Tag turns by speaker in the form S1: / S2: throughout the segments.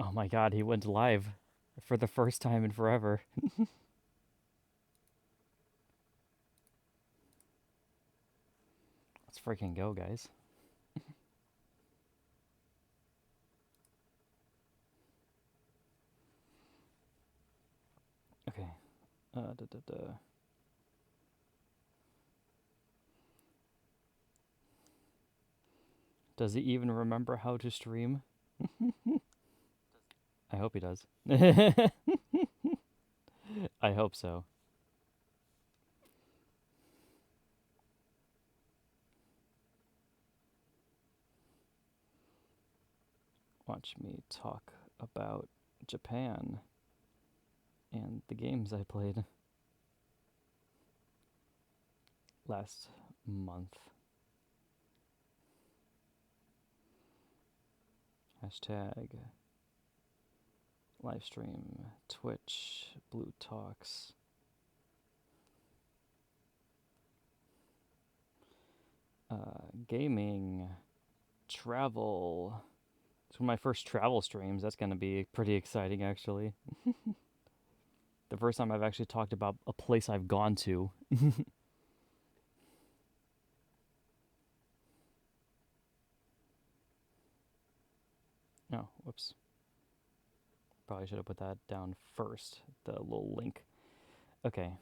S1: Oh my god, he went live for the first time in forever. Let's freaking go, guys. Okay. Da, da, da. Does he even remember how to stream? I hope he does. I hope so. Watch me talk about Japan and the games I played last month. Hashtag livestream, Twitch, Blue Talks. Gaming, travel. It's one of my first travel streams. That's going to be pretty exciting, actually. The first time I've actually talked about a place I've gone to. Oh, whoops. Probably should have put that down first, the little link. Okay.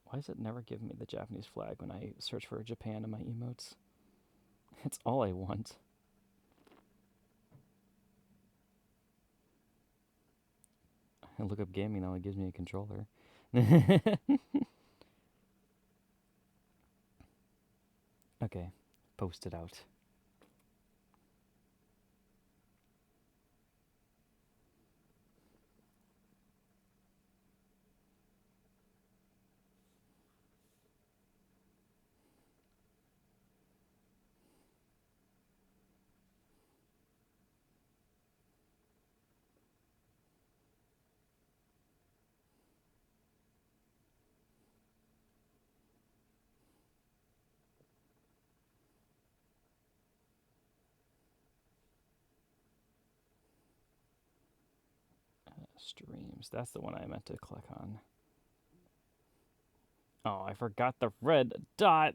S1: Why does it never give me the Japanese flag when I search for Japan in my emotes? It's all I want. I look up gaming, now it gives me a controller. Okay, post it out. Streams, that's the one I meant to click on. Oh, I forgot the red dot.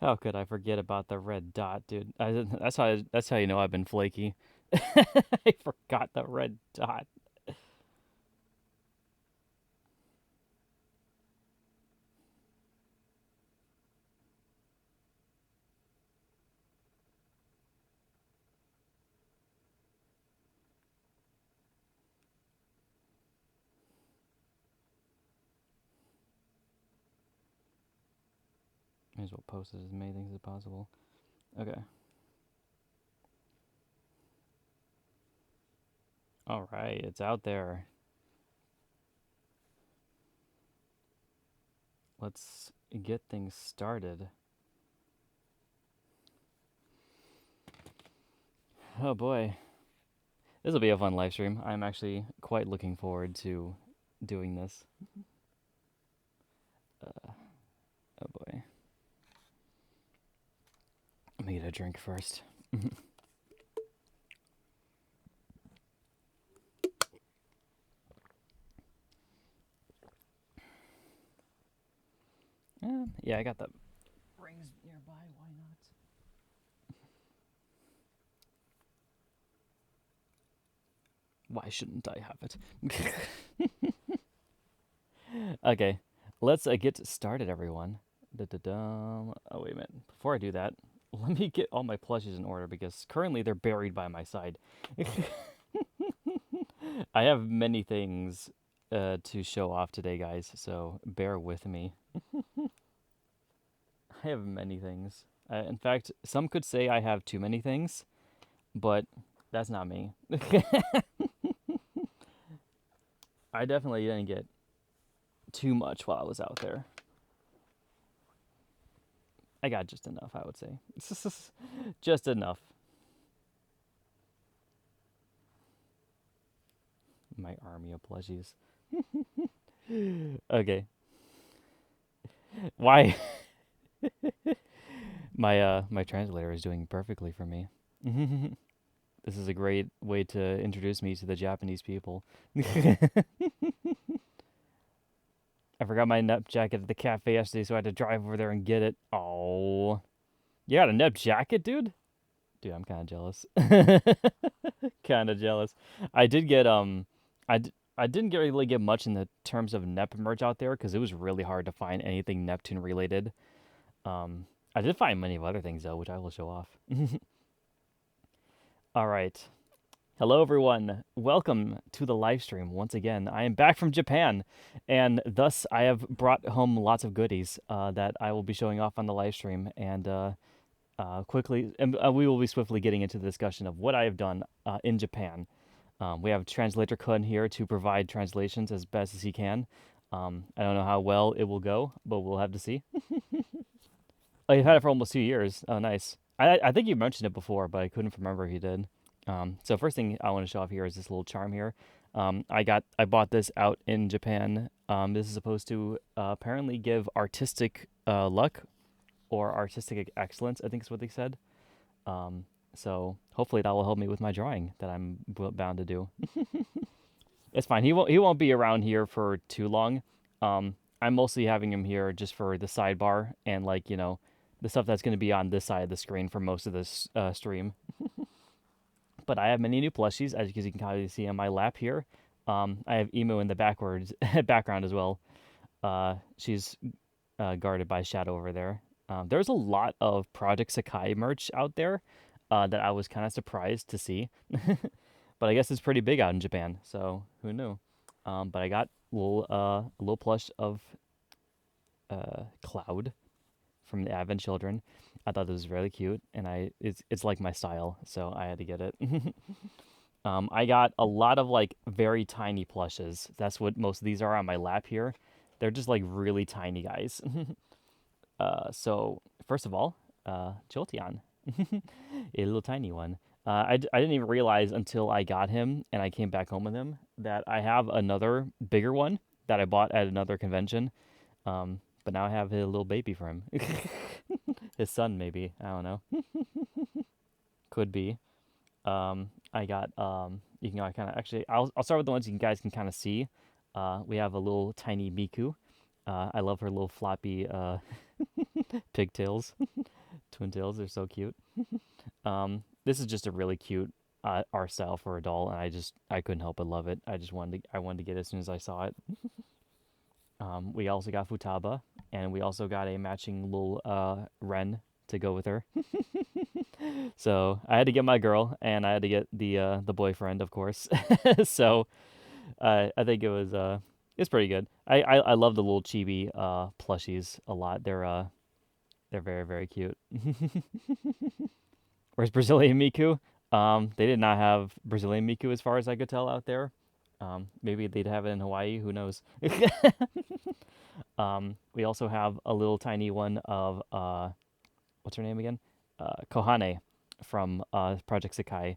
S1: How could I forget about the red dot, dude? That's how you know I've been flaky. I forgot the red dot. May as well post as many things as possible. Okay. All right, it's out there. Let's get things started. Oh boy. This will be a fun live stream. I'm actually quite looking forward to doing this. Oh boy. Let me get a drink first. Yeah, I got the rings nearby. Why not? Why shouldn't I have it? Okay, let's get started, everyone. Da-da-dum. Oh, wait a minute. Before I do that, let me get all my plushies in order because currently they're buried by my side. I have many things to show off today, guys, so bear with me. I have many things. In fact, some could say I have too many things, but that's not me. I definitely didn't get too much while I was out there. I got just enough, I would say. Just enough. My army of plushies. Okay. Why? My translator is doing perfectly for me. This is a great way to introduce me to the Japanese people. I forgot my nep jacket at the cafe yesterday, so I had to drive over there and get it. Oh, you got a nep jacket, dude? Dude, I'm kind of jealous. Kind of jealous. I did get I didn't get really get much in the terms of Nep merch out there because it was really hard to find anything Neptune related. Um, I did find many of other things though, which I will show off. All right. Hello, everyone. Welcome to the live stream once again. I am back from Japan, and thus I have brought home lots of goodies that I will be showing off on the live stream. And quickly, and we will be swiftly getting into the discussion of what I have done in Japan. We have Translator Kun here to provide translations as best as he can. I don't know how well it will go, but we'll have to see. Oh, you've had it for almost 2 years. Oh, nice. I think you mentioned it before, but I couldn't remember if you did. So first thing I want to show off here is this little charm here. I bought this out in Japan. This is supposed to apparently give artistic luck or artistic excellence, I think is what they said. Um, so hopefully that will help me with my drawing that I'm bound to do. It's fine. He won't be around here for too long. I'm mostly having him here just for the sidebar and like the stuff that's going to be on this side of the screen for most of this stream. But I have many new plushies, as you can kind of see on my lap here. I have Emo in the backwards background as well. She's guarded by Shadow over there. There's a lot of Project Sakai merch out there that I was kind of surprised to see. But I guess it's pretty big out in Japan, so who knew? But I got a little plush of Cloud from the Advent Children. I thought this was really cute, and it's like my style, so I had to get it. I got a lot of like very tiny plushes. That's what most of these are on my lap here. They're just like really tiny guys. So first of all, Jolteon, a little tiny one. I didn't even realize until I got him and I came back home with him that I have another bigger one that I bought at another convention. But now I have a little baby for him. His son, maybe. I don't know. Could be. I got you can kind of actually I'll start with the ones you guys can kind of see. We have a little tiny Miku. I love her little floppy pigtails, twin tails. They're so cute. This is just a really cute art style for a doll, and I couldn't help but love it. I wanted to get it as soon as I saw it. We also got Futaba, and we also got a matching little Ren to go with her. So I had to get my girl, and I had to get the boyfriend, of course. So I think it's pretty good. I love the little chibi plushies a lot. They're very very cute. Where's Brazilian Miku? They did not have Brazilian Miku as far as I could tell out there. Maybe they'd have it in Hawaii. Who knows? We also have a little tiny one of what's her name again? Kohane from Project Sakai.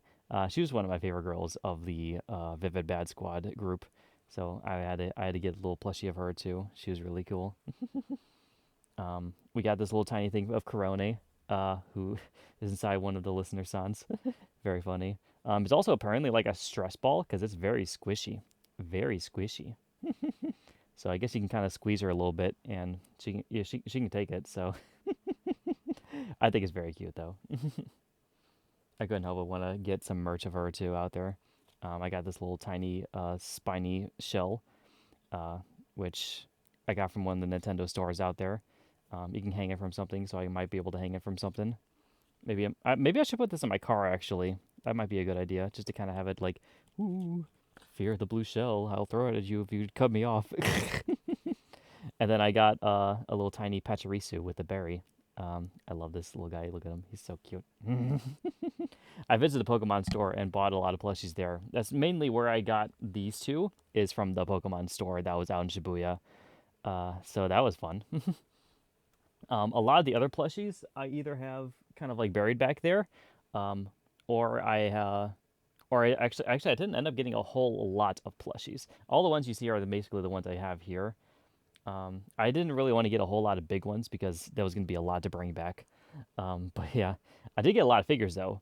S1: She was one of my favorite girls of the Vivid Bad Squad group. So I had to get a little plushie of her too. She was really cool. We got this little tiny thing of Korone, who is inside one of the listener sons. Very funny. It's also apparently like a stress ball because it's very squishy. Very squishy. So I guess you can kind of squeeze her a little bit, and she can take it. So I think it's very cute though. I couldn't help but want to get some merch of her too out there. I got this little tiny spiny shell, which I got from one of the Nintendo stores out there. You can hang it from something, so I might be able to hang it from something. Maybe I should put this in my car actually. That might be a good idea, just to kind of have it like, ooh, fear the blue shell. I'll throw it at you if you cut me off. And then I got a little tiny Pachirisu with a berry. I love this little guy. Look at him. He's so cute. I visited the Pokemon store and bought a lot of plushies there. That's mainly where I got these two, is from the Pokemon store that was out in Shibuya. So that was fun. A lot of the other plushies I either have kind of like buried back there, um, or Or actually, I didn't end up getting a whole lot of plushies. All the ones you see are basically the ones I have here. I didn't really want to get a whole lot of big ones because that was going to be a lot to bring back. But yeah, I did get a lot of figures though.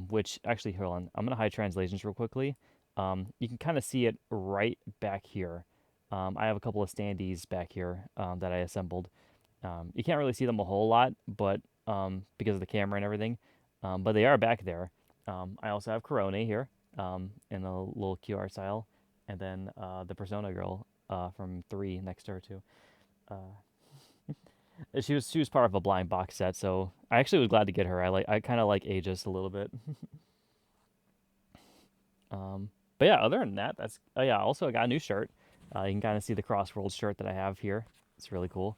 S1: Which actually, hold on, I'm gonna hide translations real quickly. You can kind of see it right back here. I have a couple of standees back here that I assembled. You can't really see them a whole lot, but because of the camera and everything, but they are back there. I also have Corona here in a little QR style, and then the Persona girl from 3 next to her too. She was part of a blind box set, so I actually was glad to get her. I kind of like Aegis a little bit. But yeah, other than that, that's oh yeah. Also, I got a new shirt. You can kind of see the Crossworld shirt that I have here. It's really cool.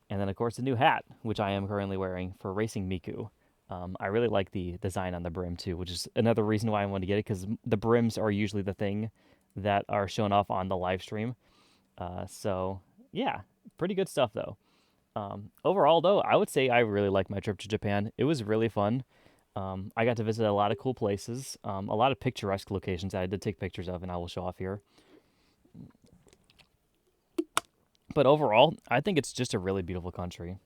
S1: And then of course the new hat, which I am currently wearing for Racing Miku. I really like the design on the brim too, which is another reason why I wanted to get it because the brims are usually the thing that are shown off on the live stream. So yeah, pretty good stuff though. Overall, though, I would say I really liked my trip to Japan. It was really fun. I got to visit a lot of cool places, a lot of picturesque locations that I did take pictures of, and I will show off here. But overall, I think it's just a really beautiful country,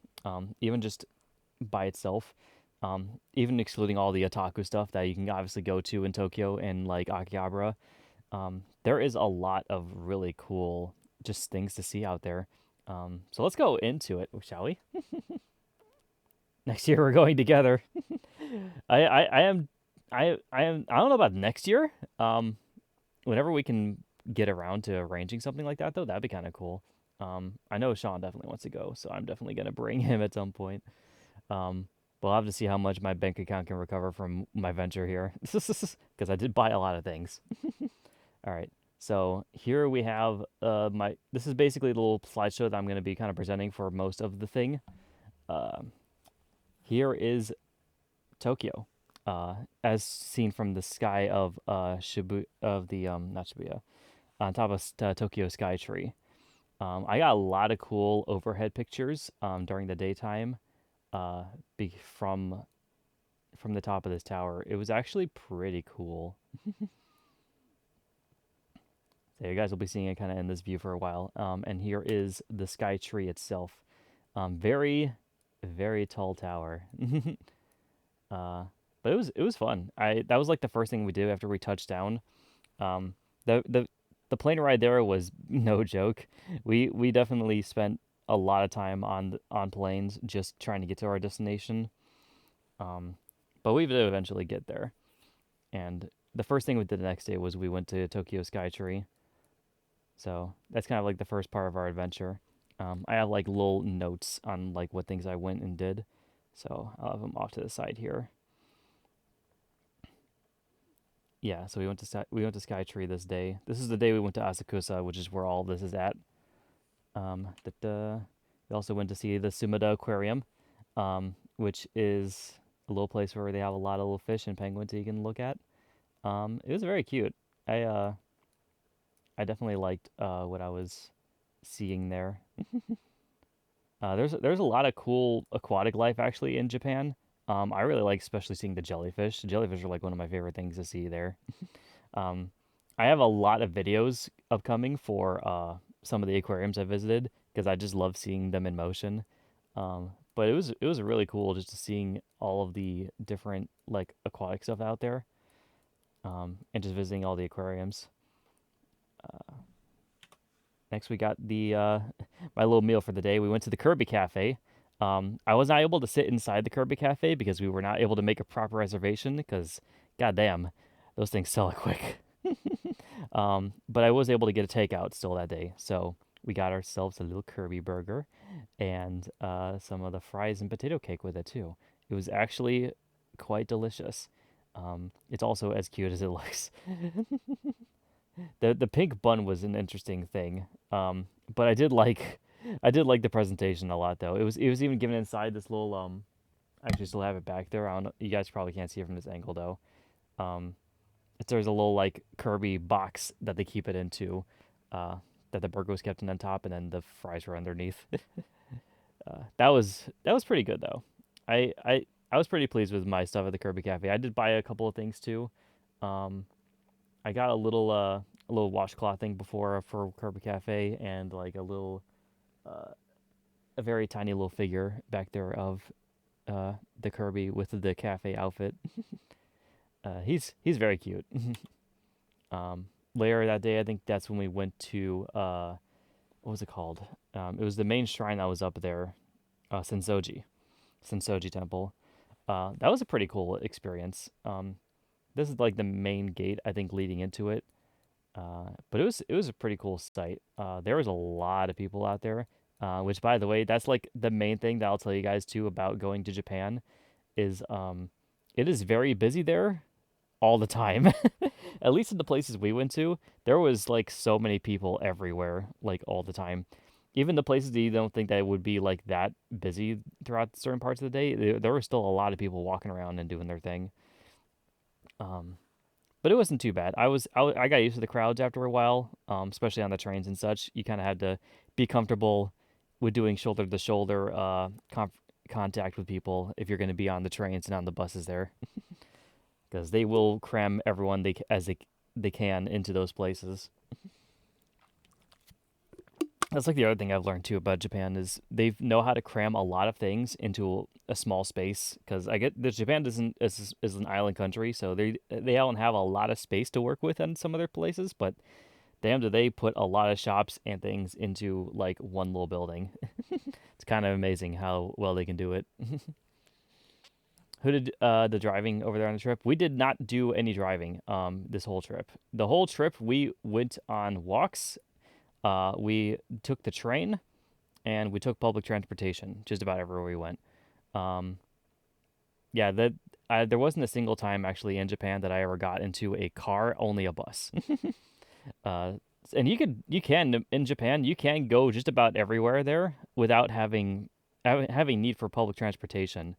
S1: even just by itself. Even excluding all the otaku stuff that you can obviously go to in Tokyo and like Akihabara, there is a lot of really cool just things to see out there. So let's go into it, shall we? Next year we're going together. I am I don't know about next year. Whenever we can get around to arranging something like that though, that'd be kind of cool. I know Sean definitely wants to go, so I'm definitely gonna bring him at some point. Um, we'll have to see how much my bank account can recover from my venture here, because I did buy a lot of things. All right, so here we have my. This is basically the little slideshow that I'm gonna be kind of presenting for most of the thing. Uh, Here is Tokyo, as seen from the sky of Shibu of the not Shibuya, on top of Tokyo Skytree. I got a lot of cool overhead pictures during the daytime, uh, from the top of this tower. It was actually pretty cool. So you guys will be seeing it kind of in this view for a while. And here is the Skytree itself. Very, very tall tower. uh, but it was fun. I That was like the first thing we did after we touched down. Um, the plane ride there was no joke. We definitely spent a lot of time on planes just trying to get to our destination. Um, but we did eventually get there. And the first thing we did the next day was we went to Tokyo Skytree. So that's kind of like the first part of our adventure. I have like little notes on like what things I went and did. So I'll have them off to the side here. Yeah, so we went to Skytree this day. This is the day we went to Asakusa, which is where all this is at. We also went to see the Sumida Aquarium, which is a little place where they have a lot of little fish and penguins that you can look at. It was very cute. I uh, I definitely liked what I was seeing there. There's a lot of cool aquatic life actually in Japan. I really like especially seeing the jellyfish. The jellyfish are like one of my favorite things to see there. Um, I have a lot of videos upcoming for some of the aquariums I visited because I just love seeing them in motion. But it was really cool just to seeing all of the different like aquatic stuff out there, and just visiting all the aquariums. Uh, Next, we got the my little meal for the day. We went to the Kirby Cafe. I was not able to sit inside the Kirby Cafe because we were not able to make a proper reservation because, goddamn, those things sell quick. But I was able to get a takeout still that day. So we got ourselves a little Kirby burger and some of the fries and potato cake with it too. It was actually quite delicious. It's also as cute as it looks. The pink bun was an interesting thing. But I did like the presentation a lot though. It was even given inside this little I actually still have it back there. I don't know, you guys probably can't see it from this angle though. Um there's a little like Kirby box that they keep it into, uh that the burger was kept in on top and then the fries were underneath. That was pretty good though. I was pretty pleased with my stuff at the Kirby Cafe. I did buy a couple of things too. Um, I got a little washcloth thing before for Kirby Cafe, and like uh, a very tiny little figure back there of the Kirby with the cafe outfit. He's very cute. Later that day, I think that's when we went to what was it called? It was the main shrine that was up there, Sensoji, Sensoji Temple. That was a pretty cool experience. This is like the main gate, I think, leading into it. But it was a pretty cool site. There was a lot of people out there, which, by the way, that's like the main thing that I'll tell you guys too about going to Japan is it is very busy there all the time. At least in the places we went to, there was like so many people everywhere, like all the time. Even the places that you don't think that would be like that busy throughout certain parts of the day, there were still a lot of people walking around and doing their thing. Um, but it wasn't too bad. I got used to the crowds after a while, especially on the trains and such. You kind of had to be comfortable with doing shoulder to shoulder contact with people if you're going to be on the trains and on the buses there, because they will cram everyone they can into those places. That's like the other thing I've learned too about Japan is they know how to cram a lot of things into a small space. Because I get that Japan is an island country, so they don't have a lot of space to work with in some of their places. But damn, do they put a lot of shops and things into like one little building? It's kind of amazing how well they can do it. Who did the driving over there on the trip? We did not do any driving this whole trip. The whole trip we went on walks. We took the train and we took public transportation just about everywhere we went. Um, yeah, there wasn't a single time actually in Japan that I ever got into a car, only a bus. uh, and you can in Japan you can go just about everywhere there without having need for public transportation.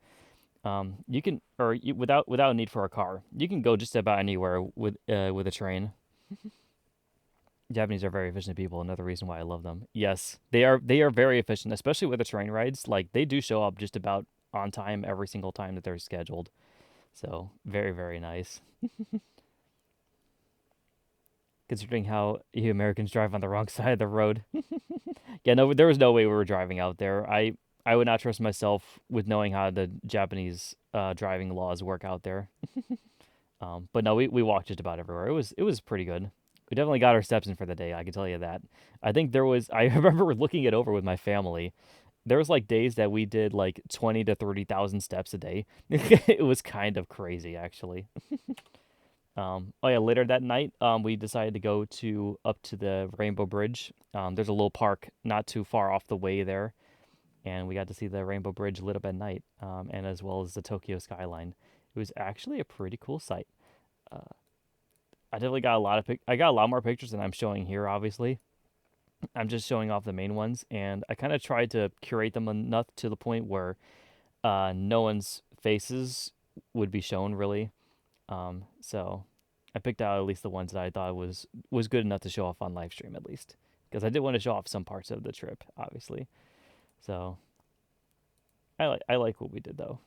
S1: You can without a need for a car. You can go just about anywhere with a train. Japanese are very efficient people. Another reason why I love them. Yes, they are very efficient, especially with the train rides. Like they do show up just about on time every single time that they're scheduled. So very very nice. Considering how you Americans drive on the wrong side of the road. Yeah, no, there was no way we were driving out there. I would not trust myself with knowing how the Japanese driving laws work out there. But no, we walked just about everywhere. It was pretty good. We definitely got our steps in for the day. I can tell you that. I think there was. I remember looking it over with my family. There was like days that we did like 20 to 30,000 steps a day. It was kind of crazy, actually. Oh yeah, later that night, we decided to go to up to the Rainbow Bridge. There's a little park not too far off the way there, and we got to see the Rainbow Bridge lit up at night, and as well as the Tokyo skyline. It was actually a pretty cool sight. Uh, I definitely got a lot of I got a lot more pictures than I'm showing here. Obviously, I'm just showing off the main ones, and I kind of tried to curate them enough to the point where no one's faces would be shown really. So I picked out at least the ones that I thought was good enough to show off on live stream at least, because I did want to show off some parts of the trip, obviously. So I like what we did though.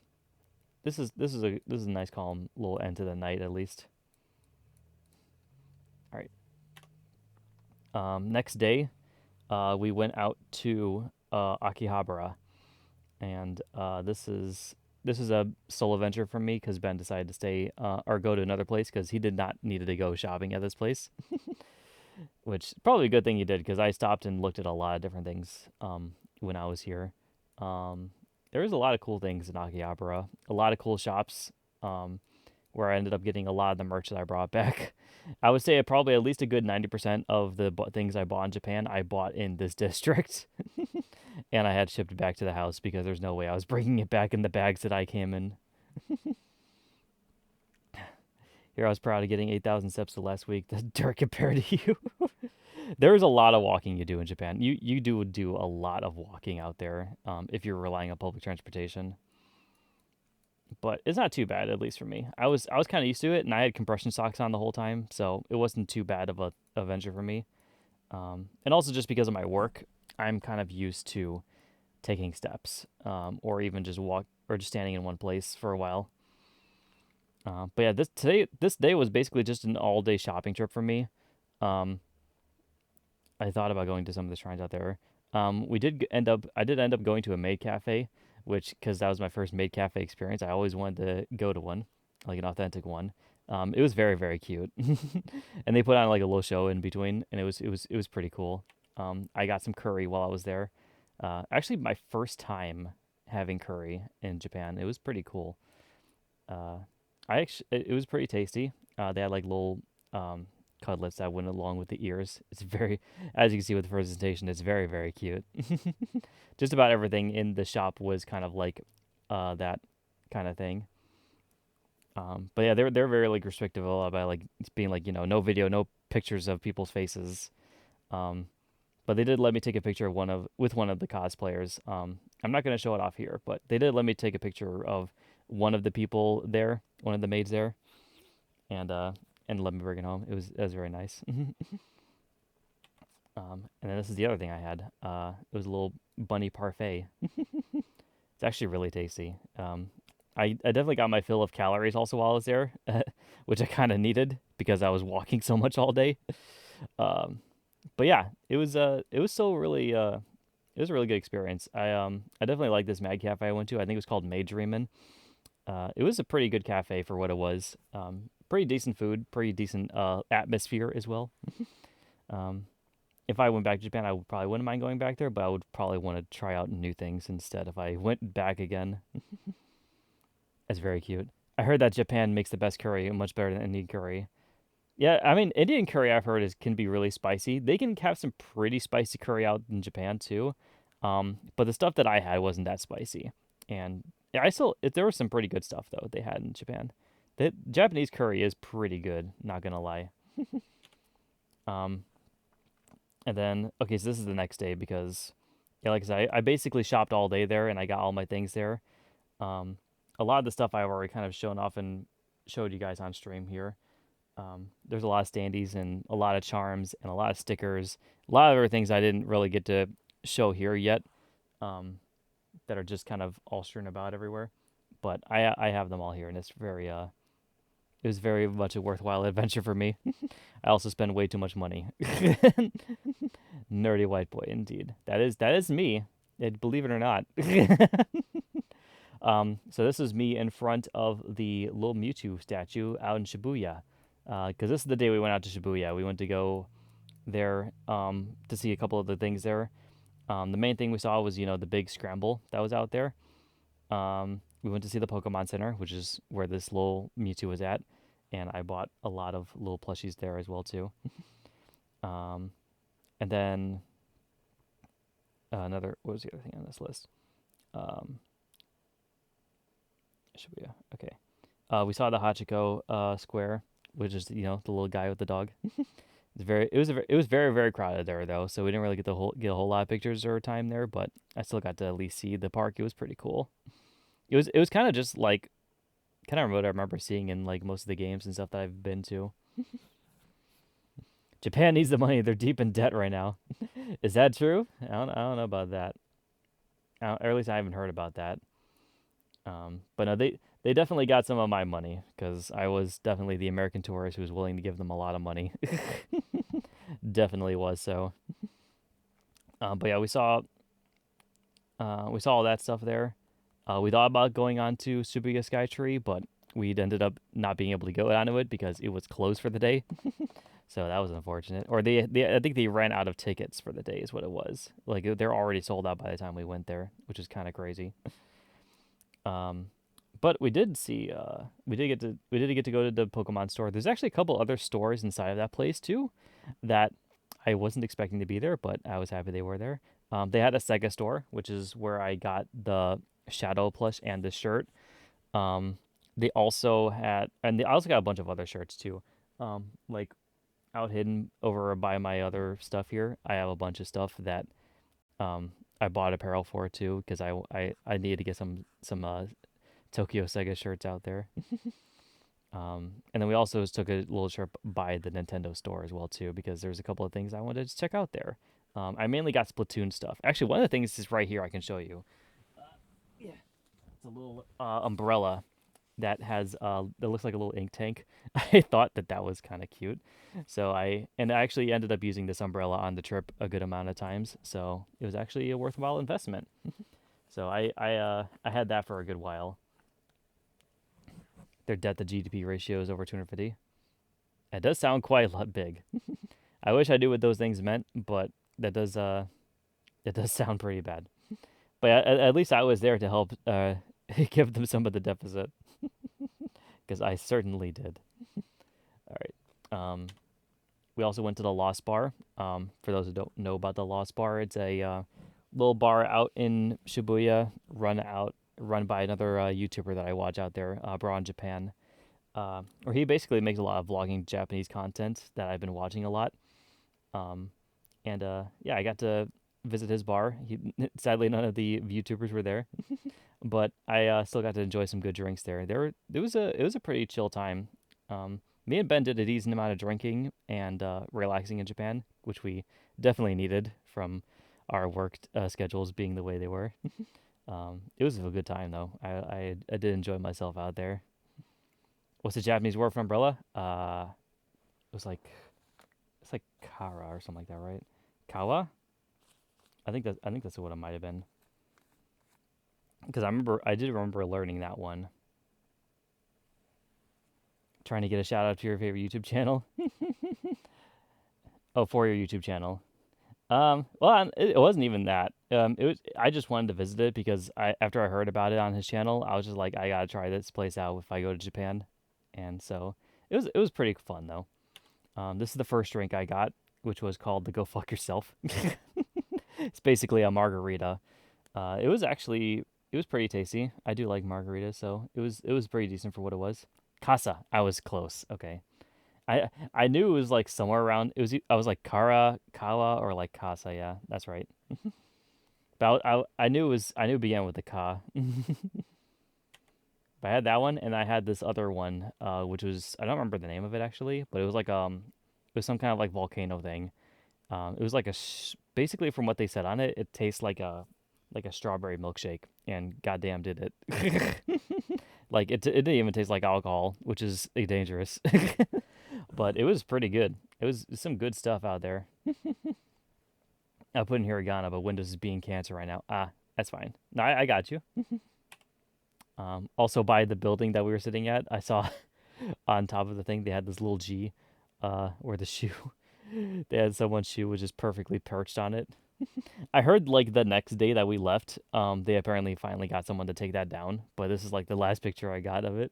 S1: This is a nice calm little end to the night at least. All right. Next day, we went out to Akihabara, and this is a solo venture for me because Ben decided to stay or go to another place because he did not needed to go shopping at this place, which is probably a good thing he did because I stopped and looked at a lot of different things when I was here. Um, there was a lot of cool things in Akihabara, a lot of cool shops. Where I ended up getting a lot of the merch that I brought back. I would say probably at least a good 90% of the things I bought in Japan, I bought in this district. And I had shipped back to the house because there's no way I was bringing it back in the bags that I came in. Here I was proud of getting 8,000 steps the last week. That's dirt compared to you. There's a lot of walking you do in Japan. You do a lot of walking out there if you're relying on public transportation. But it's not too bad, at least for me. I was kind of used to it, and I had compression socks on the whole time, so it wasn't too bad of a venture for me. And also just because of my work, I'm kind of used to taking steps, or even just walk or just standing in one place for a while. But yeah, this day was basically just an all day shopping trip for me. Um, I thought about going to some of the shrines out there. I did end up going to a maid cafe, which because that was my first maid cafe experience. I always wanted to go to one, like an authentic one. It was very very cute, and they put on like a little show in between, and it was pretty cool. I got some curry while I was there. Actually, my first time having curry in Japan. It was pretty cool. Uh, it was pretty tasty. They had like little cutlets that went along with the ears. It's very, as you can see with the presentation, it's very very cute. Just about everything in the shop was kind of like that kind of thing. But yeah, they're very like restrictive about like being like no video, no pictures of people's faces. Um, but they did let me take a picture of one of the cosplayers. I'm not gonna show it off here, but they did let me take a picture of one of the people there, one of the maids there, and uh, and let me bring it home. It was very nice. And then this is the other thing I had. It was a little bunny parfait. It's actually really tasty. I definitely got my fill of calories also while I was there, which I kind of needed because I was walking so much all day. Um, but yeah, it was still really it was a really good experience. I definitely like this Mad Cafe I went to. I think it was called Maid Dreamin'. It was a pretty good cafe for what it was. Pretty decent food, pretty decent atmosphere as well. Um, if I went back to Japan, I would probably wouldn't mind going back there, but I would probably want to try out new things instead if I went back again. It's very cute. I heard that Japan makes the best curry, much better than Indian curry. Yeah, I mean Indian curry I've heard is can be really spicy. They can have some pretty spicy curry out in Japan too. But the stuff that I had wasn't that spicy. And yeah, there was some pretty good stuff though they had in Japan. The Japanese curry is pretty good, not gonna lie. Um, and then okay, so this is the next day because yeah, like I said, I basically shopped all day there and I got all my things there. Um, a lot of the stuff I've already kind of shown off and showed you guys on stream here. There's a lot of standees and a lot of charms and a lot of stickers, a lot of other things I didn't really get to show here yet, um, that are just kind of all strewn about everywhere. But I have them all here, and it was very much a worthwhile adventure for me. I also spend way too much money. Nerdy white boy, indeed. That is me. Believe it or not. So this is me in front of the little Mewtwo statue out in Shibuya. Because this is the day we went out to Shibuya. We went to go there to see a couple of the things there. The main thing we saw was, the big scramble that was out there. We went to see the Pokemon Center, which is where this little Mewtwo was at. And I bought a lot of little plushies there as well, too. Um, and then what was the other thing on this list? Um, Shibuya, okay. We saw the Hachiko square, which is, the little guy with the dog. It was very very crowded there though, so we didn't really get a whole lot of pictures or time there, but I still got to at least see the park. It was pretty cool. It was kind of just like kind of what I remember seeing in like most of the games and stuff that I've been to. Japan needs the money. They're deep in debt right now. Is that true? I don't know about that. Or at least I haven't heard about that. But no, they definitely got some of my money because I was definitely the American tourist who was willing to give them a lot of money. Definitely was so. But yeah, we saw all that stuff there. We thought about going on to Shibuya Skytree, but we'd ended up not being able to go onto it because it was closed for the day. So that was unfortunate. Or I think they ran out of tickets for the day is what it was. Like they're already sold out by the time we went there, which is kind of crazy. Um, but we did get to go to the Pokemon store. There's actually a couple other stores inside of that place too, that I wasn't expecting to be there, but I was happy they were there. They had a Sega store, which is where I got the Shadow plush and the shirt. Um, and I also got a bunch of other shirts too. Like out hidden over by my other stuff here, I have a bunch of stuff that I bought apparel for too because I needed to get some Tokyo Sega shirts out there. And then we also took a little trip by the Nintendo store as well too because there's a couple of things I wanted to check out there. I mainly got Splatoon stuff. Actually, one of the things is right here I can show you. Yeah, it's a little umbrella. that has that looks like a little ink tank. I thought that that was kind of cute, so I actually ended up using this umbrella on the trip a good amount of times, so it was actually a worthwhile investment. So I had that for a good while. Their debt to GDP ratio is over 250. It does sound quite a lot big. I wish I knew what those things meant, but that does it does sound pretty bad. But at least I was there to help give them some of the deficit because I certainly did. All right. We also went to the Lost Bar. For those who don't know about the Lost Bar, it's a little bar out in Shibuya, run by another YouTuber that I watch out there, Bra in Japan. Or he basically makes a lot of vlogging Japanese content that I've been watching a lot. Um, and yeah, I got to visit his bar. Sadly, none of the YouTubers were there, but I still got to enjoy some good drinks there. It was a pretty chill time. Me and Ben did a decent amount of drinking and relaxing in Japan, which we definitely needed from our work schedules being the way they were. It was a good time though. I did enjoy myself out there. What's the Japanese word for umbrella? It was like it's like kara or something like that, right? Kawa? I think that's what it might have been. Because I did remember learning that one. Trying to get a shout out to your favorite YouTube channel. Oh, for your YouTube channel. Well, it wasn't even that. It was I just wanted to visit it because after I heard about it on his channel, I was just like, I gotta try this place out if I go to Japan, and so it was pretty fun though. This is the first drink I got, which was called the Go Fuck Yourself. It's basically a margarita. It was pretty tasty. I do like margaritas, so it was pretty decent for what it was. Casa, I was close. Okay. I knew it was like somewhere around. I was like Kara, Kawa, or like Casa. Yeah, that's right. But I knew I knew it began with the Ka. But I had that one, and I had this other one, which was I don't remember the name of it actually, but it was like it was some kind of like volcano thing. It was like basically from what they said on it, it tastes like a strawberry milkshake, and goddamn did it. Like it didn't even taste like alcohol, which is dangerous. But it was pretty good. It was some good stuff out there. I put in hiragana, but Windows is being cancer right now. Ah, that's fine. No, I got you. Also, by the building that we were sitting at, I saw on top of the thing they had this little G, where the shoe. They had someone's shoe was just perfectly perched on it. I heard like the next day that we left, they apparently finally got someone to take that down. But this is like the last picture I got of it.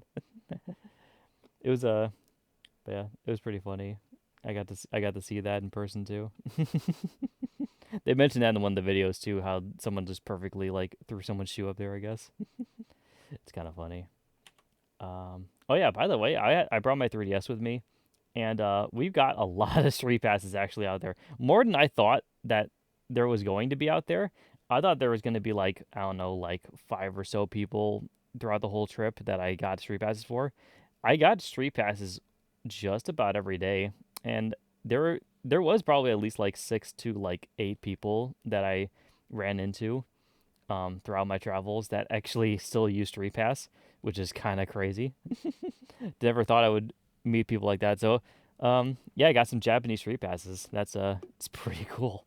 S1: It was yeah, it was pretty funny. I got to see that in person too. They mentioned that in one of the videos too, how someone just perfectly like threw someone's shoe up there. I guess it's kind of funny. Oh yeah, by the way, I brought my 3DS with me, and we've got a lot of street passes actually out there. More than I thought that there was going to be out there. I thought there was going to be like I don't know, like five or so people throughout the whole trip that I got street passes for. I got street passes just about every day, and there was probably at least like six to like eight people that I ran into throughout my travels that actually still use Street Pass, which is kind of crazy. Never thought I would meet people like that. So, yeah, I got some Japanese Street Passes. That's it's pretty cool.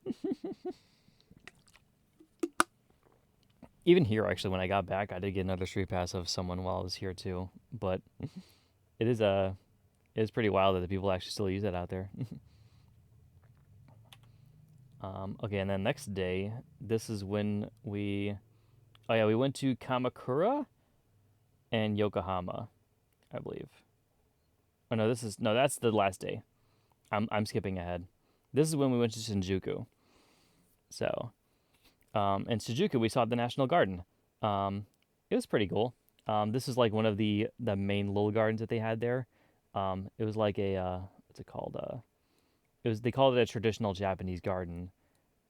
S1: Even here, actually, when I got back, I did get another Street Pass of someone while I was here too. But it is it is pretty wild that the people actually still use that out there. Okay, and then next day, this is when oh yeah, we went to Kamakura and Yokohama, I believe. Oh no, that's the last day. I'm skipping ahead. This is when we went to Shinjuku. So, in Shinjuku we saw the National Garden. It was pretty cool. This is like one of the main little gardens that they had there. It was like a what's it called? They called it a traditional Japanese garden,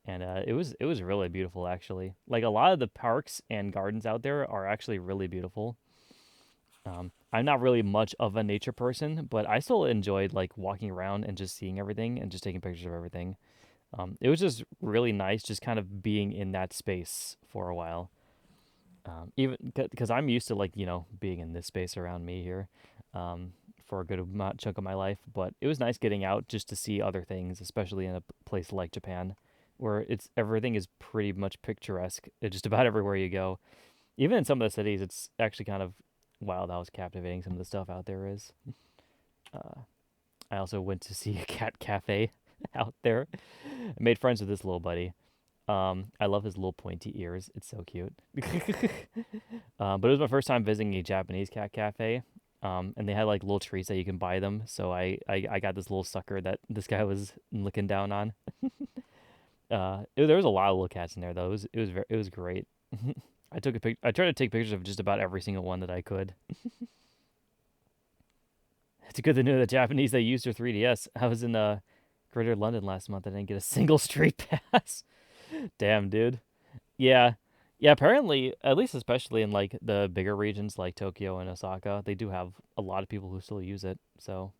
S1: and it was really beautiful actually. Like a lot of the parks and gardens out there are actually really beautiful. I'm not really much of a nature person, but I still enjoyed like walking around and just seeing everything and just taking pictures of everything. It was just really nice, just kind of being in that space for a while. Even because I'm used to like being in this space around me here, um, for a good amount chunk of my life. But it was nice getting out just to see other things, especially in a place like Japan, where it's everything is pretty much picturesque. Just about everywhere you go, even in some of the cities, it's actually kind of wild how captivating some of the stuff out there is. Uh, I also went to see a cat cafe out there. I made friends with this little buddy. I love his little pointy ears. It's so cute. But it was my first time visiting a Japanese cat cafe. And they had like little treats that you can buy them. So I got this little sucker that this guy was looking down on. There was a lot of little cats in there though. It was great. I tried to take pictures of just about every single one that I could. It's good to know that Japanese they used their 3DS. I was in Greater London last month. I didn't get a single street pass. Damn, dude. Yeah. Yeah, apparently, at least especially in like the bigger regions like Tokyo and Osaka, they do have a lot of people who still use it. So,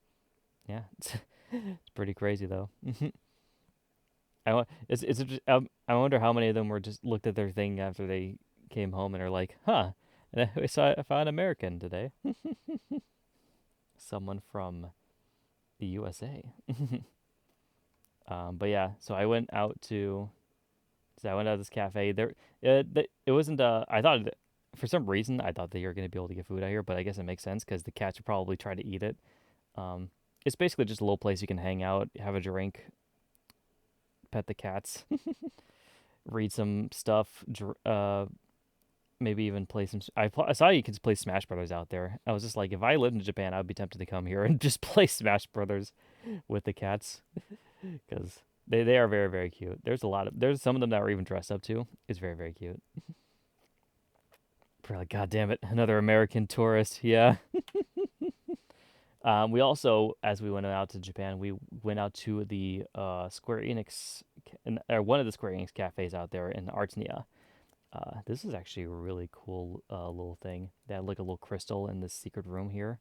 S1: yeah, it's pretty crazy though. I wonder how many of them were just looked at their thing after they came home and are like, "Huh, I found American today." Someone from the USA. But yeah, so I went out to this cafe. It wasn't. I thought for some reason I thought that you were gonna be able to get food out here, but I guess it makes sense because the cats would probably try to eat it. Um, it's basically just a little place you can hang out, have a drink, pet the cats, read some stuff, maybe even play some. I saw you could play Smash Brothers out there. I was just like, if I lived in Japan, I would be tempted to come here and just play Smash Brothers with the cats because they are very very cute. There's some of them that are even dressed up too. It's very very cute. We're like, God damn it, another American tourist. Yeah. We also, as we went out to Japan, we went out to the Square Enix, or one of the Square Enix cafes out there in Artsnia. This is actually a really cool little thing. They had like a little crystal in this secret room here.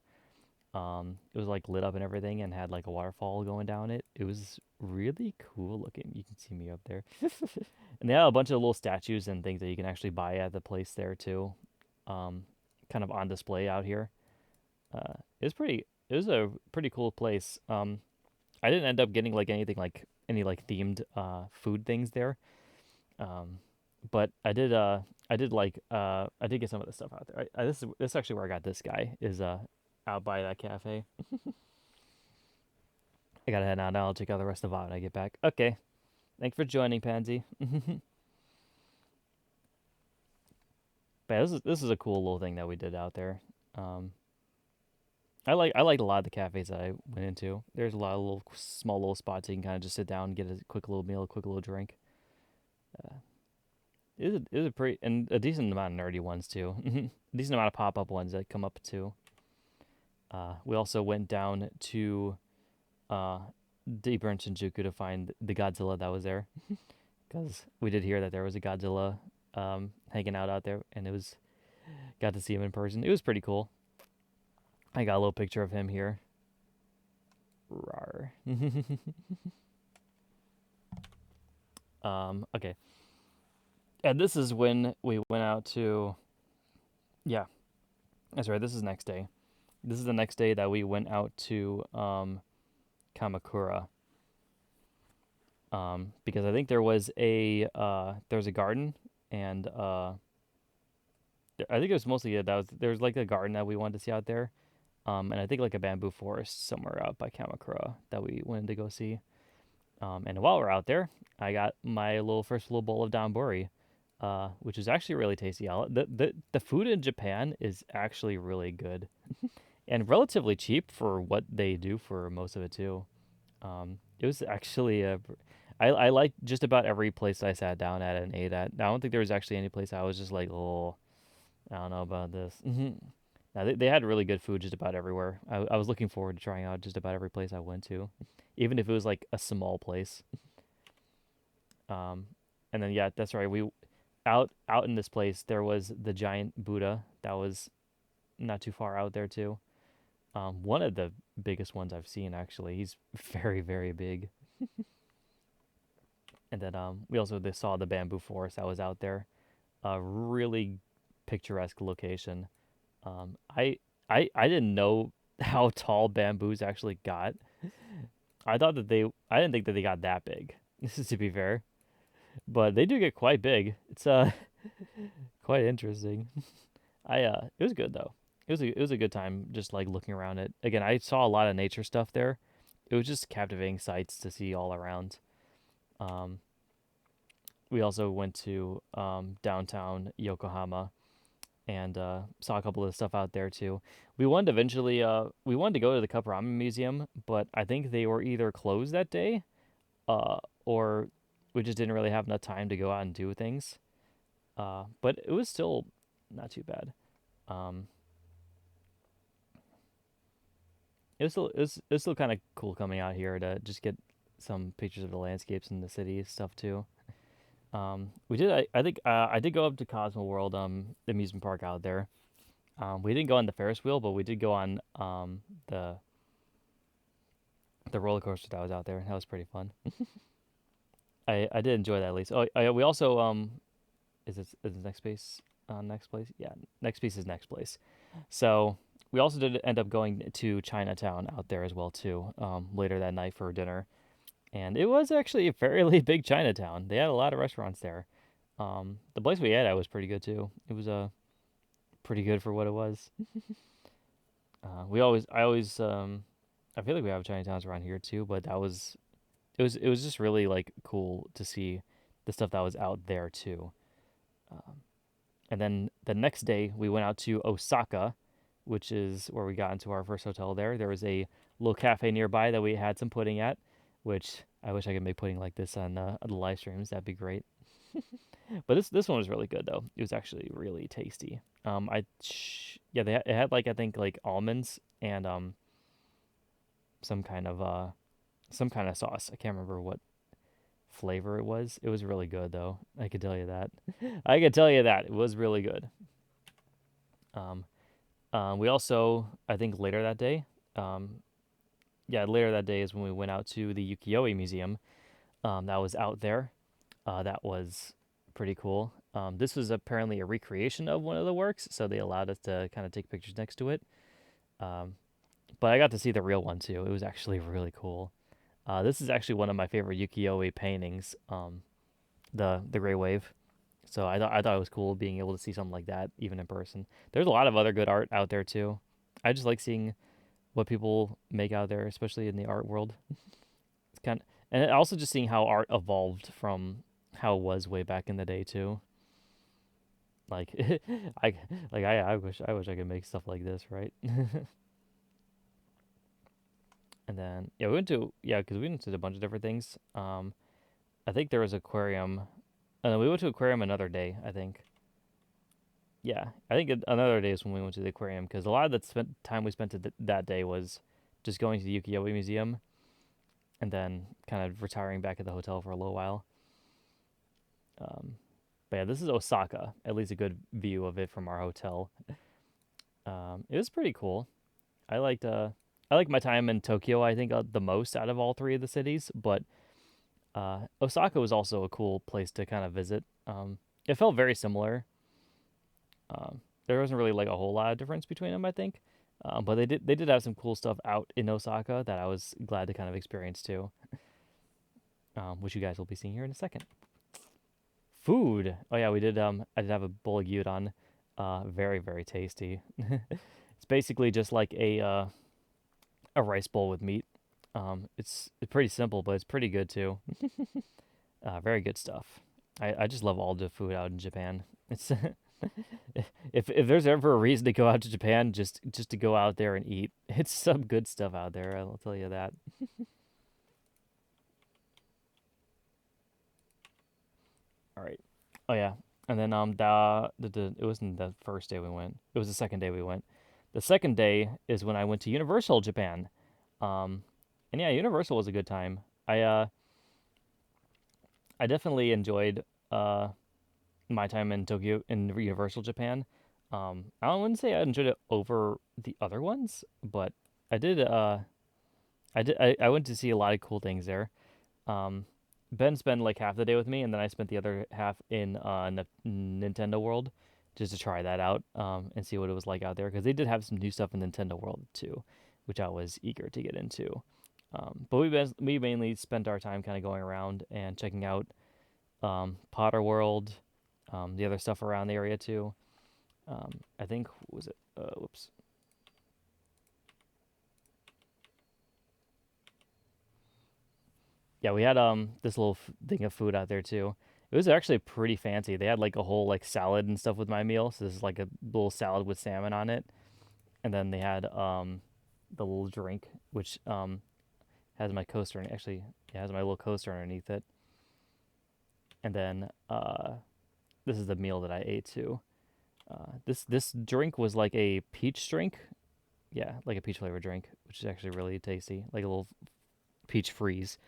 S1: It was like lit up and everything, and had like a waterfall going down it. It was really cool looking. You can see me up there, and they have a bunch of little statues and things that you can actually buy at the place there too. Kind of on display out here. It was pretty. It was a pretty cool place. I didn't end up getting like anything like any like themed food things there. Um, but I did like I did get some of the stuff out there. This is actually where I got this guy is out by that cafe. I gotta head out now. I'll check out the rest of the VOD when I get back. Okay, thanks for joining, Pansy. But this is a cool little thing that we did out there. Um, I liked a lot of the cafes that I went into. There's a lot of little small little spots you can kind of just sit down and get a quick little meal, a quick little drink. Uh, it was a pretty and a decent amount of nerdy ones too. A decent amount of pop up ones that come up too. We also went down to uh, deeper in Shinjuku to find the Godzilla that was there because we did hear that there was a Godzilla hanging out there, and it was got to see him in person. It was pretty cool. I got a little picture of him here. Rawr. Okay. And this is when we went out to. Yeah, that's right. This is next day. This is the next day that we went out to Kamakura. Because I think there was a garden, and I think it was mostly there was like a garden that we wanted to see out there. And I think like a bamboo forest somewhere out by Kamakura that we wanted to go see. And while we're out there, I got my first little bowl of donbori, which is actually really tasty. The food in Japan is actually really good and relatively cheap for what they do for most of it too. It was actually I liked just about every place I sat down at and ate at. I don't think there was actually any place I was just like, oh, I don't know about this. Now they had really good food just about everywhere. I was looking forward to trying out just about every place I went to, even if it was like a small place. Um, and then yeah, that's right. We out in this place there was the giant Buddha that was not too far out there too. One of the biggest ones I've seen actually. He's very very big. And then we also saw the bamboo forest that was out there. Really picturesque location. Um, I I didn't know how tall bamboos actually got. I didn't think that they got that big. This is to be fair, but they do get quite big. It's quite interesting. It was good though. It was a good time just like looking around it. Again, I saw a lot of nature stuff there. It was just captivating sights to see all around. Um, we also went to downtown Yokohama and saw a couple of stuff out there too. We wanted to go to the Cup Ramen Museum, but I think they were either closed that day, or we just didn't really have enough time to go out and do things. But it was still not too bad. Um, it was still kind of cool coming out here to just get some pictures of the landscapes and the city stuff too. We did I think I did go up to Cosmo World, the amusement park out there. We didn't go on the Ferris wheel, but we did go on the the roller coaster that was out there. That was pretty fun. I did enjoy that at least. Oh, we also is next place next place? Yeah, next piece is next place. So we also did end up going to Chinatown out there as well too. Later that night for dinner, and it was actually a fairly big Chinatown. They had a lot of restaurants there. The place we ate at was pretty good too. It was pretty good for what it was. I always I feel like we have Chinatowns around here too, but it was just really like cool to see the stuff that was out there too. Um, and then the next day we went out to Osaka, which is where we got into our first hotel there. There was a little cafe nearby that we had some pudding at, which I wish I could make pudding like this on the live streams. That'd be great. But this one was really good though. It was actually really tasty. Yeah, it had like I think like almonds and some kind of some kind of sauce. I can't remember what flavor it was. It was really good though. I can tell you that. I can tell you that it was really good. Um, we also I think later that day, um, yeah, later that day is when we went out to the Ukiyo-e Museum. That was out there. That was pretty cool. This was apparently a recreation of one of the works, so they allowed us to kind of take pictures next to it. Um, but I got to see the real one too. It was actually really cool. This is actually one of my favorite ukiyo-e paintings, the Gray Wave. So I thought it was cool being able to see something like that even in person. There's a lot of other good art out there too. I just like seeing what people make out there, especially in the art world. It's kind of, and also just seeing how art evolved from how it was way back in the day too. Like I I wish I could make stuff like this, right? And then yeah, we went to yeah, because we went to a bunch of different things. I think there was aquarium, and then we went to aquarium another day. I think yeah, I think another day is when we went to the aquarium because a lot of the time we spent that day was just going to the Ukiyo-e Museum and then kind of retiring back at the hotel for a little while. Um, but yeah, this is Osaka. At least a good view of it from our hotel. It was pretty cool. I liked I like my time in Tokyo. I think the most out of all three of the cities, but Osaka was also a cool place to kind of visit. It felt very similar. There wasn't really like a whole lot of difference between them, I think. But they did have some cool stuff out in Osaka that I was glad to kind of experience too, which you guys will be seeing here in a second. Food. Oh yeah, we did. I did have a bowl of gyudon. Very tasty. It's basically just like a rice bowl with meat. It's pretty simple, but it's pretty good too. Very good stuff. I just love all the food out in Japan. It's if there's ever a reason to go out to Japan, just to go out there and eat. It's some good stuff out there. I'll tell you that. All right. Oh yeah. And then it wasn't the first day we went. It was the second day we went. The second day is when I went to Universal Japan. Um, and yeah, Universal was a good time. I definitely enjoyed my time in Tokyo in Universal Japan. I wouldn't say I enjoyed it over the other ones, but I did. I went to see a lot of cool things there. Um, Ben spent like half the day with me, and then I spent the other half in Nintendo World, just to try that out and see what it was like out there because they did have some new stuff in Nintendo World too, which I was eager to get into. But we mainly spent our time kind of going around and checking out Potter World, the other stuff around the area too. I think was it? Whoops. Yeah, we had this little thing of food out there too. It was actually pretty fancy. They had like a whole like salad and stuff with my meal. So this is like a little salad with salmon on it, and then they had the little drink which has my coaster and actually it has my little coaster underneath it. And then this is the meal that I ate too. This drink was like a peach drink. Yeah, like a peach flavored drink, which is actually really tasty, like a little peach freeze.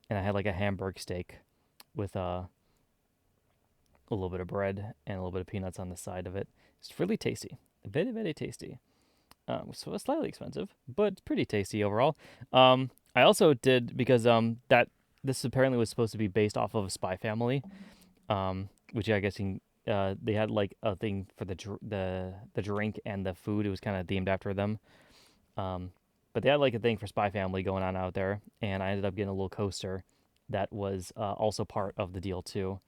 S1: And I had like a hamburg steak with a little bit of bread and a little bit of peanuts on the side of it. It's really tasty, very very tasty. So it's slightly expensive, but pretty tasty overall. I also did because that this apparently was supposed to be based off of a Spy Family, which I guess they had like a thing for the drink and the food. It was kind of themed after them. Um, but they had like a thing for Spy Family going on out there, and I ended up getting a little coaster that was also part of the deal too.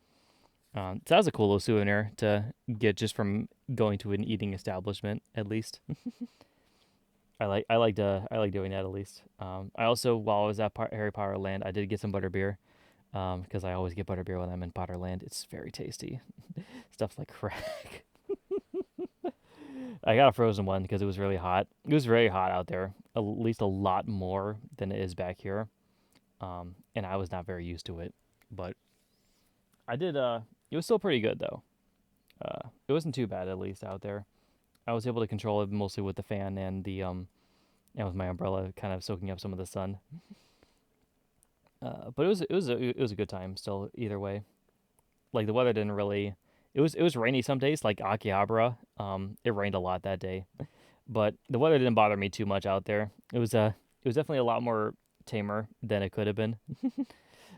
S1: So that was a cool little souvenir to get just from going to an eating establishment, at least. I like doing that at least. I also while I was at Harry Potter Land, I did get some butterbeer because I always get butterbeer when I'm in Potterland. It's very tasty. Stuff like crack. I got a frozen one because it was really hot. It was very hot out there, at least a lot more than it is back here. And I was not very used to it, but I did. It was still pretty good though. It wasn't too bad at least out there. I was able to control it mostly with the fan and the and with my umbrella, kind of soaking up some of the sun. But it was a good time still either way. Like the weather didn't really. It was rainy some days, like Akihabara. It rained a lot that day, but the weather didn't bother me too much out there. It was definitely a lot more tamer than it could have been.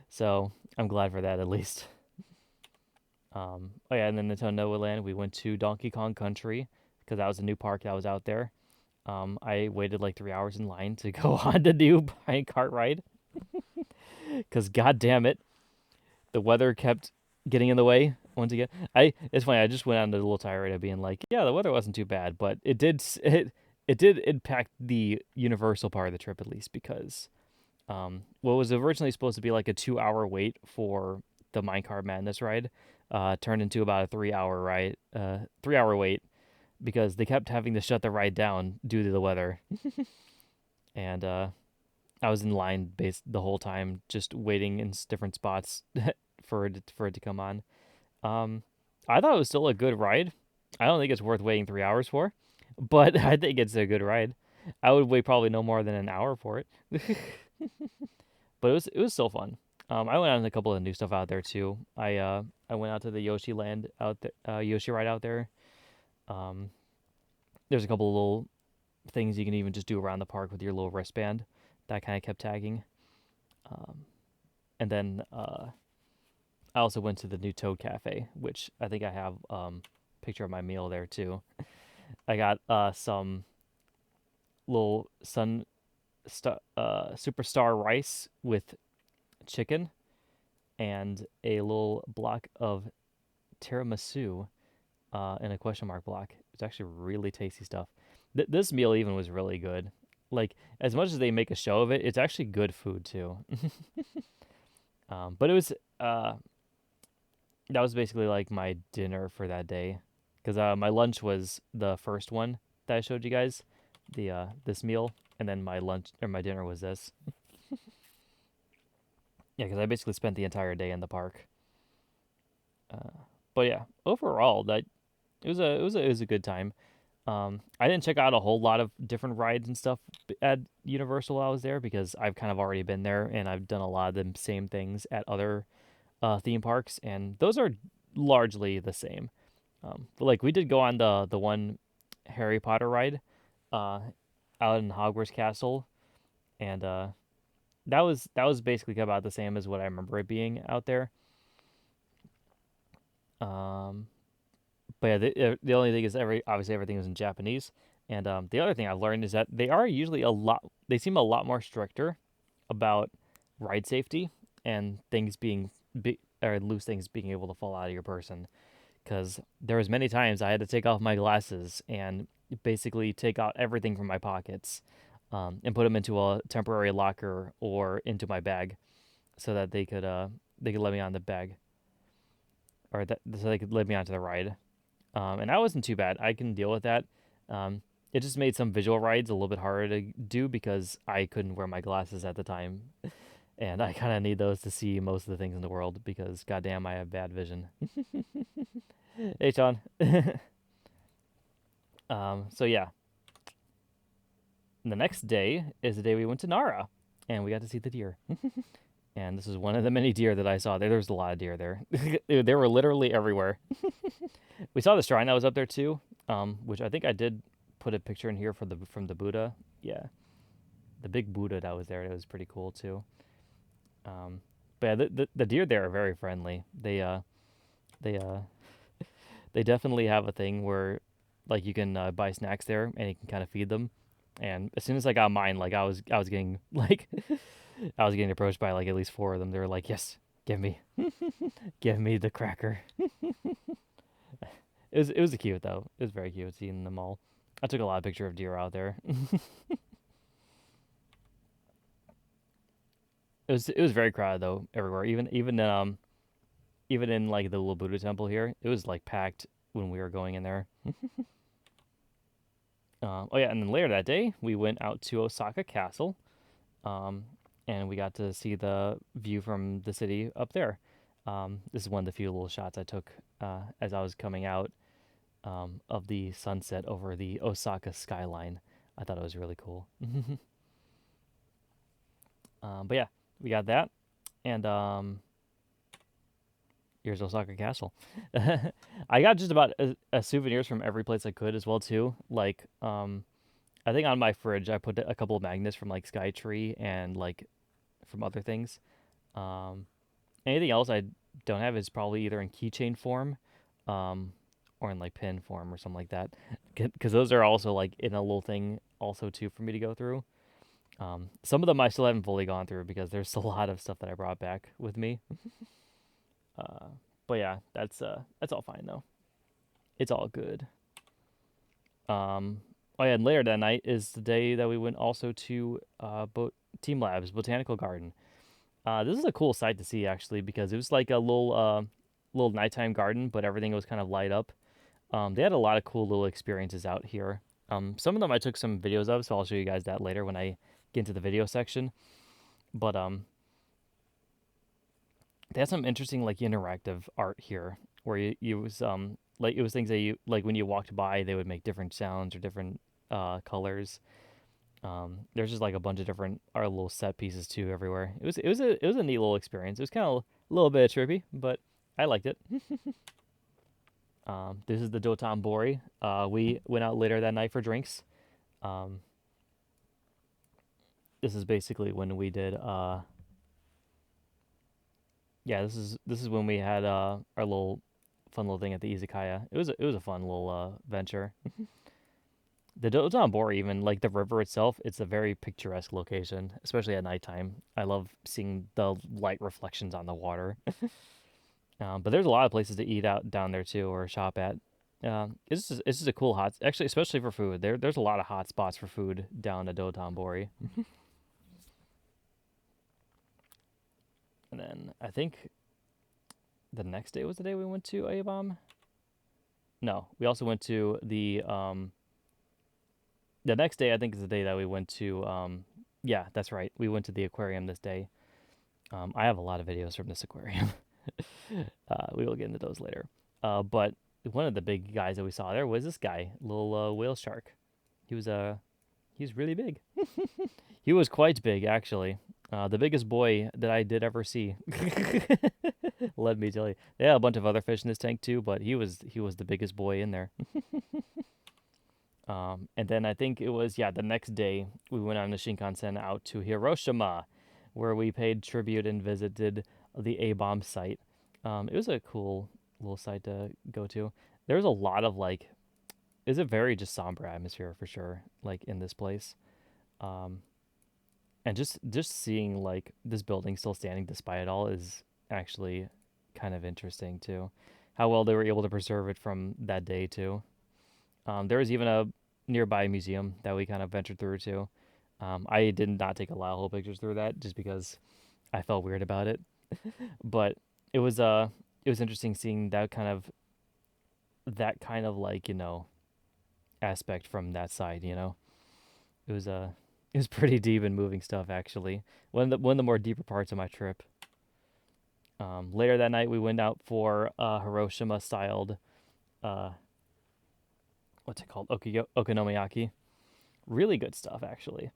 S1: So I'm glad for that at least. Oh yeah, and then Nintendo Land, we went to Donkey Kong Country because that was a new park that was out there. I waited like 3 hours in line to go on the new cart ride because god damn it, the weather kept getting in the way once again. I It's funny. I just went on the little tirade of being like, yeah, the weather wasn't too bad, but it did impact the Universal part of the trip at least because what was originally supposed to be like a 2 hour wait for the Minecart Madness ride turned into about a 3 hour ride, 3 hour wait because they kept having to shut the ride down due to the weather. And I was in line based the whole time, just waiting in different spots for it to come on. Um, I thought it was still a good ride. I don't think it's worth waiting 3 hours for, but I think it's a good ride. I would wait probably no more than an hour for it, but it was still fun. I went on a couple of new stuff out there too. I went out to the Yoshi Land out there, Yoshi ride out there. Um, there's a couple of little things you can even just do around the park with your little wristband that kind of kept tagging. Um, and then I also went to the new Toad Cafe, which I think I have a picture of my meal there too. I got some little superstar rice with chicken and a little block of tiramisu in a question mark block. It's actually really tasty stuff. This meal even was really good. Like as much as they make a show of it, it's actually good food too. But it was that was basically like my dinner for that day, because my lunch was the first one that I showed you guys, the this meal, and then my lunch or my dinner was this. Yeah, because I basically spent the entire day in the park. Uh, but yeah, overall, that it was a good time. I didn't check out a whole lot of different rides and stuff at Universal while I was there because I've kind of already been there and I've done a lot of the same things at other theme parks, and those are largely the same. But like we did go on the one Harry Potter ride uh, out in Hogwarts Castle, and that was basically about the same as what I remember it being out there. Um, But yeah, the only thing is obviously everything is in Japanese. And the other thing I've learned is that they are usually a lot. They seem a lot more stricter about ride safety and things being or loose things being able to fall out of your person. Because there was many times I had to take off my glasses and basically take out everything from my pockets, and put them into a temporary locker or into my bag so that they could let me on the bag, or so they could let me onto the ride. And that wasn't too bad. I can deal with that. Um, it just made some visual rides a little bit harder to do because I couldn't wear my glasses at the time, and I kind of need those to see most of the things in the world because goddamn, I have bad vision. Hey, Sean. So yeah, the next day is the day we went to Nara, and we got to see the deer. And this is one of the many deer that I saw there. There was a lot of deer there. They were literally everywhere. We saw the shrine that was up there too, which I think I did put a picture in here for the from the Buddha. Yeah, the big Buddha that was there. It was pretty cool too. Um, but yeah, the deer there are very friendly. They they definitely have a thing where like you can buy snacks there and you can kind of feed them. And as soon as I got mine, like I was getting like I was getting approached by like at least four of them. They were like, "Yes, give me, give me the cracker." It was cute though. It was very cute seeing them all. I took a lot of picture of deer out there. It was very crowded though everywhere. Even in like the little Buddha temple here, it was like packed when we were going in there. Oh yeah, and then later that day we went out to Osaka Castle, um, and we got to see the view from the city up there. This is one of the few little shots I took as I was coming out, of the sunset over the Osaka skyline. I thought it was really cool. But yeah, we got that, and here's Osaka Castle. I got just about souvenirs from every place I could as well too. Like, I think on my fridge I put a couple of magnets from like Skytree and like from other things. Um, Anything else I don't have is probably either in keychain form, um, or in like pin form or something like that. Because those are also like in a little thing also too for me to go through. Some of them I still haven't fully gone through because there's a lot of stuff that I brought back with me. Uh, but yeah, that's all fine though. It's all good. Oh yeah, and later that night is the day that we went also to Team Labs Botanical Garden. This is a cool sight to see actually because it was like a little nighttime garden, but everything was kind of light up. They had a lot of cool little experiences out here. Some of them I took some videos of, so I'll show you guys that later when I get into the video section. But they had some interesting like interactive art here where you was like it was things that you like when you walked by they would make different sounds or different colors. There's just like a bunch of different art little set pieces too everywhere. It was a neat little experience. It was kind of a little bit trippy, but I liked it. This is the Dotonbori. We went out later that night for drinks. Um, this is basically when we did yeah, this is when we had our little fun little thing at the izakaya. It was a fun little venture. The Dotonbori, even like the river itself, it's a very picturesque location, especially at nighttime. I love seeing the light reflections on the water. But there's a lot of places to eat out down there too, or shop at. It's just a cool hot, actually, especially for food. There's a lot of hot spots for food down at Dotonbori. And then I think the next day was the day we went to Avon. No, we also went to the next day I think is the day that we went to yeah, that's right. We went to the aquarium this day. I have a lot of videos from this aquarium. We will get into those later. But one of the big guys that we saw there was this guy, little whale shark. He was he's really big. He was quite big actually. The biggest boy that I did ever see. Let me tell you. They had a bunch of other fish in this tank too, but he was the biggest boy in there. And then I think it was yeah the next day we went on the Shinkansen out to Hiroshima, where we paid tribute and visited the A bomb site. It was a cool little site to go to. There's a lot of like, it's a very just somber atmosphere for sure, like in this place. Um, and just seeing like this building still standing despite it all is actually kind of interesting too. How well they were able to preserve it from that day too. There was even a nearby museum that we kind of ventured through too. I did not take a lot of whole pictures through that just because I felt weird about it. But it was it was interesting seeing that kind of like, aspect from that side, It was it was pretty deep and moving stuff actually. One of the more deeper parts of my trip. Later that night we went out for Hiroshima styled uh what's it called? Okonomiyaki. Really good stuff actually.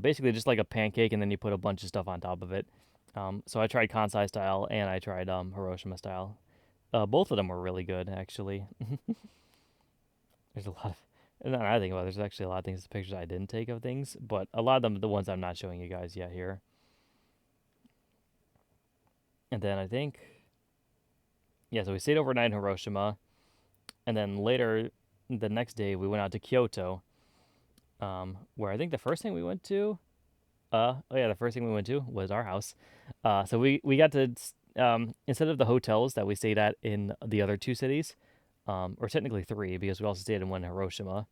S1: Basically just like a pancake and then you put a bunch of stuff on top of it. So I tried Kansai style and I tried Hiroshima style. Both of them were really good actually. There's a lot of, and then I think about it, there's actually a lot of things, pictures I didn't take of things, but a lot of them, the ones I'm not showing you guys yet here. And then I think, yeah, so we stayed overnight in Hiroshima, and then later the next day we went out to Kyoto, where I think the first thing we went to, oh yeah, the first thing we went to was our house. So we got to, instead of the hotels that we stayed at in the other two cities, or technically three because we also stayed in one in Hiroshima.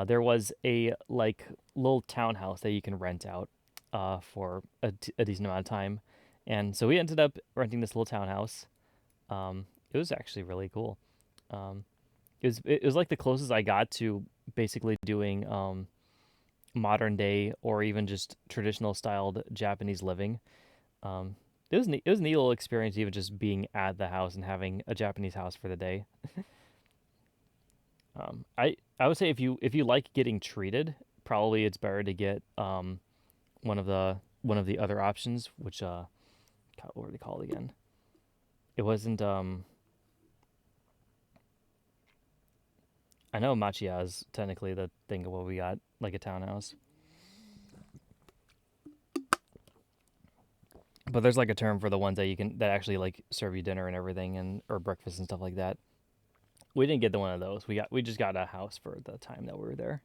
S1: There was a like little townhouse that you can rent out for a decent amount of time, and so we ended up renting this little townhouse. It was actually really cool. Um, it was like the closest I got to basically doing modern day or even just traditional styled Japanese living. Um, it was a neat little experience even just being at the house and having a Japanese house for the day. I would say if you like getting treated, probably it's better to get one of the other options, which God, what were they called again? It wasn't I know Machiya is technically the thing of what we got, like a townhouse. But there's like a term for the ones that actually like serve you dinner and everything and or breakfast and stuff like that. We didn't get the one of those. We just got a house for the time that we were there.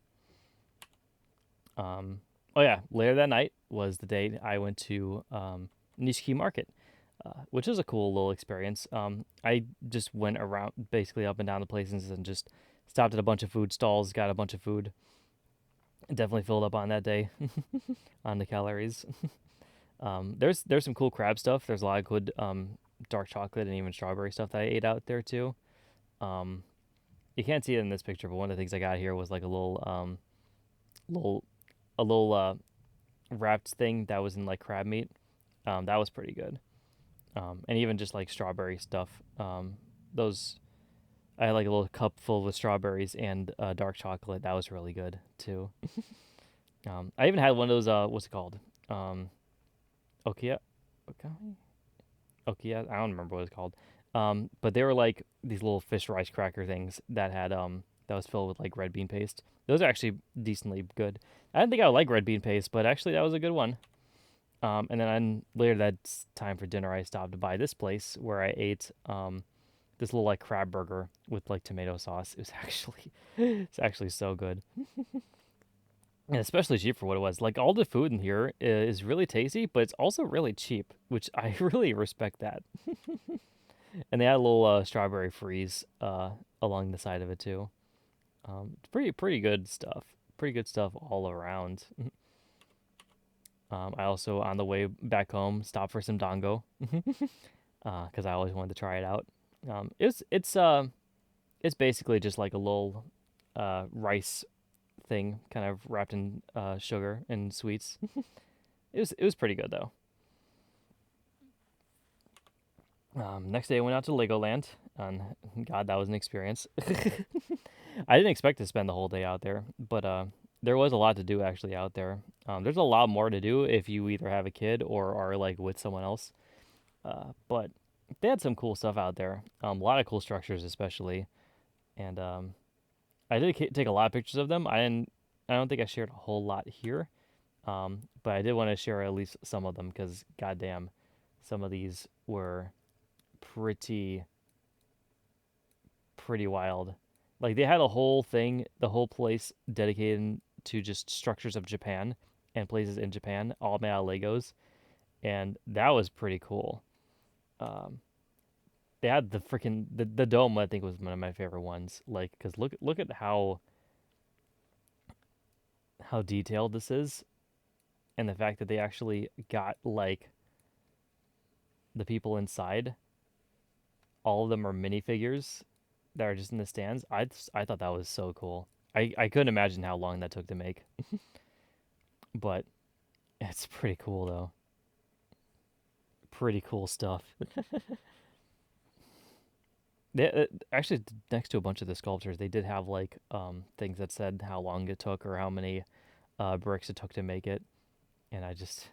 S1: Oh yeah, later that night was the day I went to Nishiki Market, which is a cool little experience. I just went around basically up and down the places and just stopped at a bunch of food stalls, got a bunch of food. Definitely filled up on that day on the calories. There's some cool crab stuff. There's a lot of good dark chocolate and even strawberry stuff that I ate out there too. Um, you can't see it in this picture, but one of the things I got here was like little a little wrapped thing that was in like crab meat. That was pretty good. And even just like strawberry stuff. Those I had like a little cup full with strawberries and dark chocolate. That was really good too. I even had one of those. What's it called? Um, Okia, Okami? Okia. I don't remember what it's called. But they were like these little fish rice cracker things that had that was filled with like red bean paste. Those are actually decently good. I didn't think I would like red bean paste, but actually that was a good one. And then later that time for dinner, I stopped by this place where I ate this little like crab burger with like tomato sauce. It was actually it's actually so good, and especially cheap for what it was. Like all the food in here is really tasty, but it's also really cheap, which I really respect that. And they had a little strawberry freeze along the side of it too. It's pretty good stuff. Pretty good stuff all around. I also on the way back home stopped for some dango because I always wanted to try it out. It's basically just like a little rice thing, kind of wrapped in sugar and sweets. It was pretty good though. Next day I went out to Legoland, and God, that was an experience. I didn't expect to spend the whole day out there, but there was a lot to do actually out there. There's a lot more to do if you either have a kid or are like with someone else. But they had some cool stuff out there. A lot of cool structures, especially, and I did take a lot of pictures of them. I don't think I shared a whole lot here, but I did want to share at least some of them because goddamn, some of these were pretty pretty wild. Like they had a whole thing, the whole place dedicated to just structures of Japan and places in Japan, all made out of Legos, and that was pretty cool. Um, they had the freaking the dome. I think was one of my favorite ones. Like, cause look at how detailed this is, and the fact that they actually got like the people inside. All of them are minifigures that are just in the stands. I thought that was so cool. I couldn't imagine how long that took to make, but it's pretty cool though. Pretty cool stuff. Actually, next to a bunch of the sculptures, they did have like things that said how long it took or how many bricks it took to make it. And I just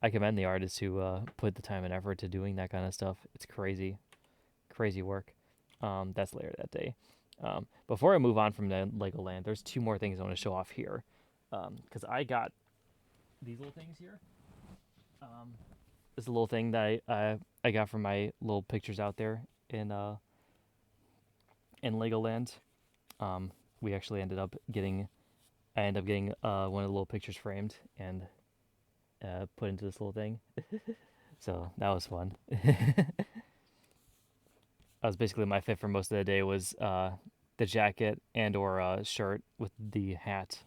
S1: I commend the artists who put the time and effort to doing that kind of stuff. It's crazy, crazy work. That's later that day. Before I move on from the Legoland, there's two more things I want to show off here. Because I got these little things here. This little thing that I got from my little pictures out there in Legoland. We actually ended up getting I ended up getting one of the little pictures framed and put into this little thing. So that was fun. That was basically my fit for most of the day was the jacket and or shirt with the hat.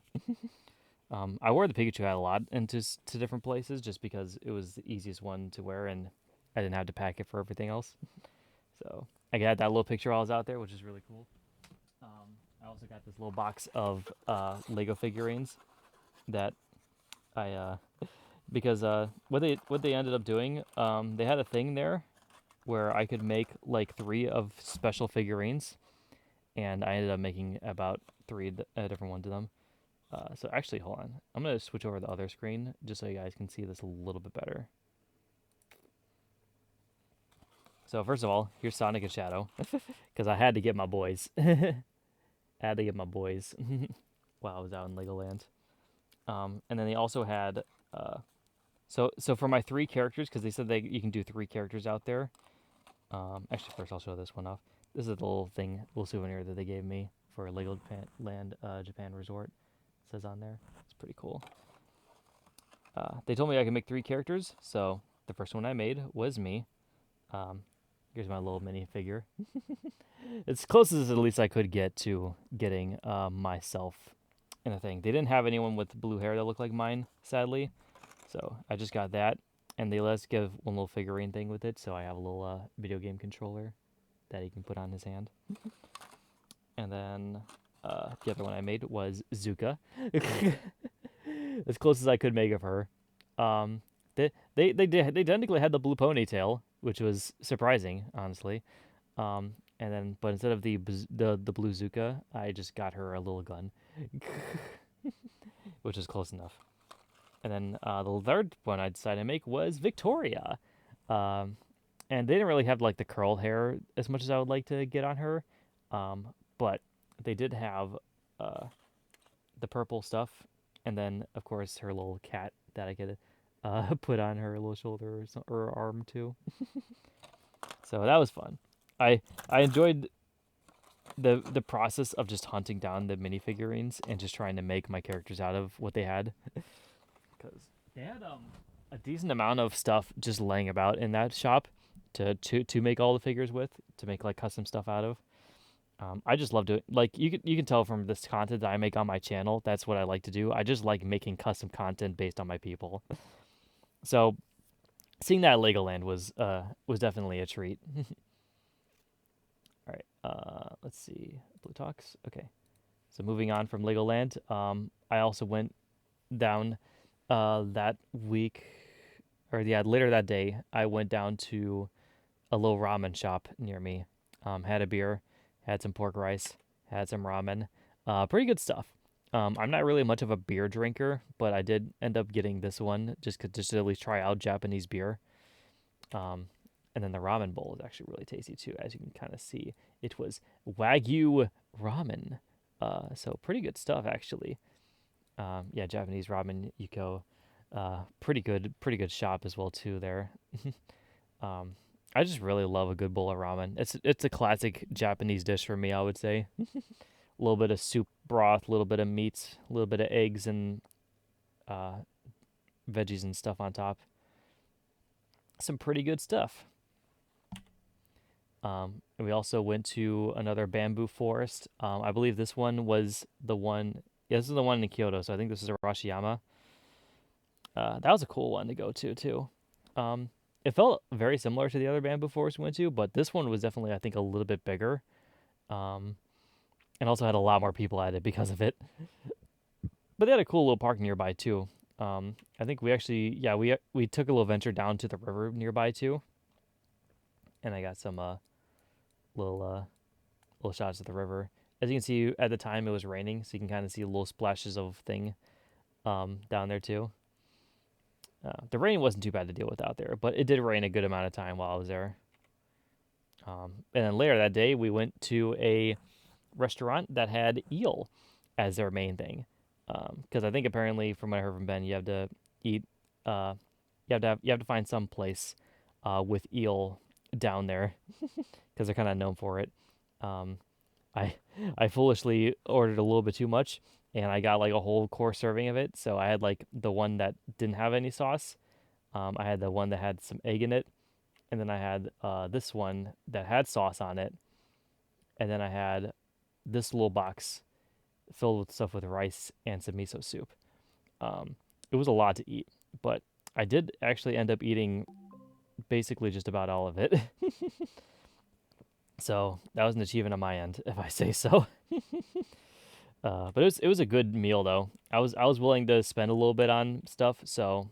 S1: I wore the Pikachu hat a lot into to different places just because it was the easiest one to wear and I didn't have to pack it for everything else. So I got that little picture while I was out there, which is really cool. I also got this little box of Lego figurines that I because what they ended up doing, they had a thing there where I could make like 3 of special figurines, and I ended up making about 3 different ones of them. So actually, hold on, I'm gonna switch over to the other screen just so you guys can see this a little bit better. So first of all, here's Sonic and Shadow, because I had to get my boys. I had to get my boys while I was out in Legoland. And then they also had so for my 3 characters, because they said you can do 3 characters out there. Actually, first I'll show this one off. This is the little souvenir that they gave me for Legoland Japan Resort. It says on there. It's pretty cool. They told me I could make 3 characters, so the first one I made was me. Here's my little mini figure. It's close as at least I could get to getting myself in a thing. They didn't have anyone with blue hair that looked like mine, sadly. So I just got that. And they let us give one little figurine thing with it. So I have a little video game controller that he can put on his hand. And then the other one I made was Zuka. As close as I could make of her. They technically had the blue ponytail, which was surprising, honestly. And then, but instead of the blue Zuka, I just got her a little gun, which is close enough. And then the third one I decided to make was Victoria, and they didn't really have like the curl hair as much as I would like to get on her, but they did have the purple stuff, and then of course her little cat that I could put on her little shoulder or arm too. So that was fun. I enjoyed the process of just hunting down the minifigurines and just trying to make my characters out of what they had, because they had a decent amount of stuff just laying about in that shop to make all the figures with, to make like custom stuff out of. I just love doing, like, you can tell from this content that I make on my channel. That's what I like to do. I just like making custom content based on my people. So seeing that at Legoland was definitely a treat. All right. Let's see. Blue Talks. Okay. So moving on from Legoland, I also went down that week, or yeah, later that day. I went down to a little ramen shop near me. Had a beer, had some pork rice, had some ramen. Pretty good stuff. I'm not really much of a beer drinker, but I did end up getting this one just to at least try out Japanese beer. And then the ramen bowl is actually really tasty too, as you can kind of see. It was Wagyu ramen, so pretty good stuff actually. Yeah, Japanese ramen Yuko, pretty good shop as well too there. I just really love a good bowl of ramen. It's a classic Japanese dish for me, I would say. A little bit of soup broth, a little bit of meat, a little bit of eggs and uh, veggies and stuff on top. Some pretty good stuff. And we also went to another bamboo forest. I believe this one was the one. Yeah, this is the one in Kyoto, so I think this is Arashiyama. That was a cool one to go to too. Um, it felt very similar to the other bamboo forest we went to, but this one was definitely, I think, a little bit bigger. Um, and also had a lot more people at it because of it. But they had a cool little park nearby too. I think we actually, yeah, we took a little venture down to the river nearby too, and I got some little little shots of the river. As you can see, at the time it was raining, so you can kind of see little splashes of thing down there too. The rain wasn't too bad to deal with out there, but it did rain a good amount of time while I was there. And then later that day, we went to a restaurant that had eel as their main thing. Because I think apparently, from what I heard from Ben, you have to eat. You have to find some place with eel down there because they're kind of known for it. Um, I I foolishly ordered a little bit too much, and I got like a whole core serving of it. So I had like the one that didn't have any sauce. I had the one that had some egg in it, and then I had this one that had sauce on it, and then I had this little box filled with stuff with rice and some miso soup. It was a lot to eat, but I did actually end up eating basically just about all of it. So that was an achievement on my end, if I say so. But it was a good meal though. I was willing to spend a little bit on stuff, so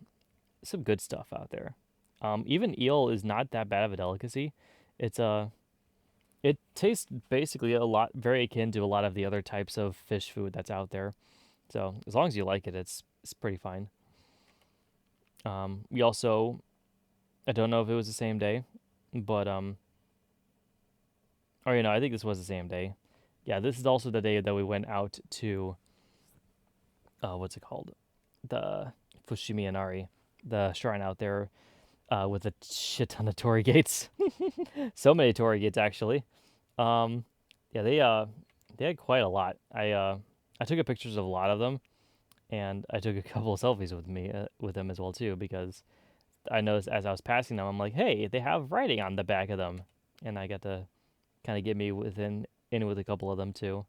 S1: some good stuff out there. Even eel is not that bad of a delicacy. It's it tastes basically a lot very akin to a lot of the other types of fish food that's out there. So as long as you like it, it's pretty fine. We also, I don't know if it was the same day, but or I think this was the same day. Yeah, this is also the day that we went out to what's it called, the Fushimi Inari, the shrine out there with a shit ton of torii gates. So many torii gates actually. Um, yeah, they had quite a lot. I took pictures of a lot of them, and I took a couple of selfies with me with them as well too because I noticed as I was passing them, I'm like, hey, they have writing on the back of them, and I got to kind of get me within in with a couple of them too.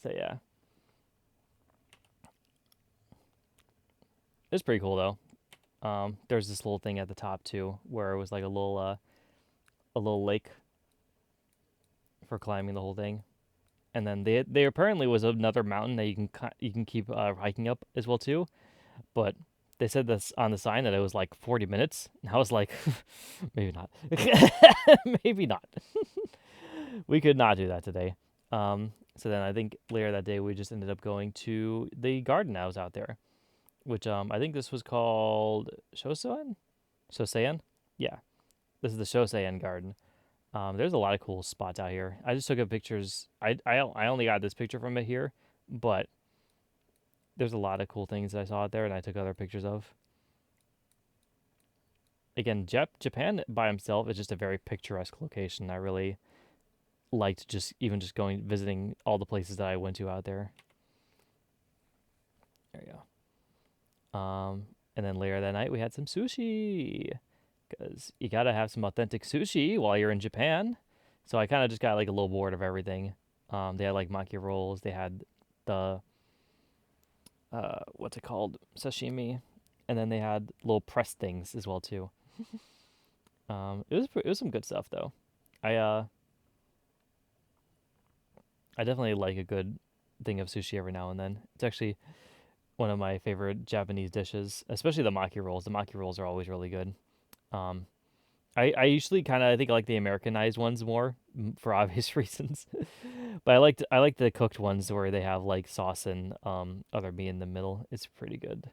S1: So yeah, it's pretty cool though. There's this little thing at the top too, where it was like a little lake for climbing the whole thing, and then they apparently was another mountain that you can keep hiking up as well too. But they said this on the sign that it was like 40 minutes. And I was like, maybe not, maybe not. We could not do that today. So then I think later that day we just ended up going to the garden that was out there, which I think this was called Shosein. Shosein, yeah, this is the Shosein Garden. There's a lot of cool spots out here. I just took up pictures. I only got this picture from it here, but there's a lot of cool things that I saw out there, and I took other pictures of. Again, Japan by himself is just a very picturesque location. I really liked just going visiting all the places that I went to out there. There you go. And then later that night we had some sushi because you gotta have some authentic sushi while you're in Japan. So I kind of just got like a little bored of everything. They had like maki rolls. They had the what's it called, sashimi, and then they had little pressed things as well too. It was some good stuff though. I uh I definitely like a good thing of sushi every now and then. It's actually one of my favorite Japanese dishes, especially the maki rolls. The maki rolls are always really good. Um, I usually kind of I think I like the Americanized ones more for obvious reasons, but I like the cooked ones where they have like sauce and other meat in the middle. It's pretty good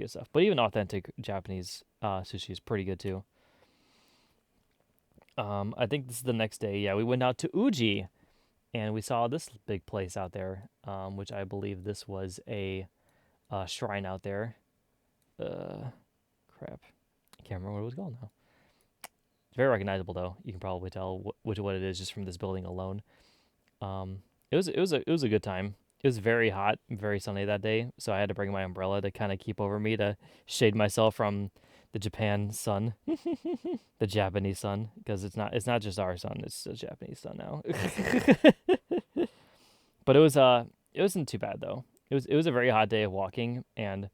S1: stuff. But even authentic Japanese sushi is pretty good too. I think this is the next day. Yeah, we went out to Uji and we saw this big place out there, which I believe this was a shrine out there. Uh, Crap, I can't remember what it was called now. It's very recognizable though. You can probably tell which what it is just from this building alone. Um, it was a good time. It was very hot, very sunny that day, so I had to bring my umbrella to kind of keep over me to shade myself from the Japan sun, the Japanese sun, because it's not just our sun, it's the Japanese sun now. But it wasn't too bad though. It was a very hot day of walking, and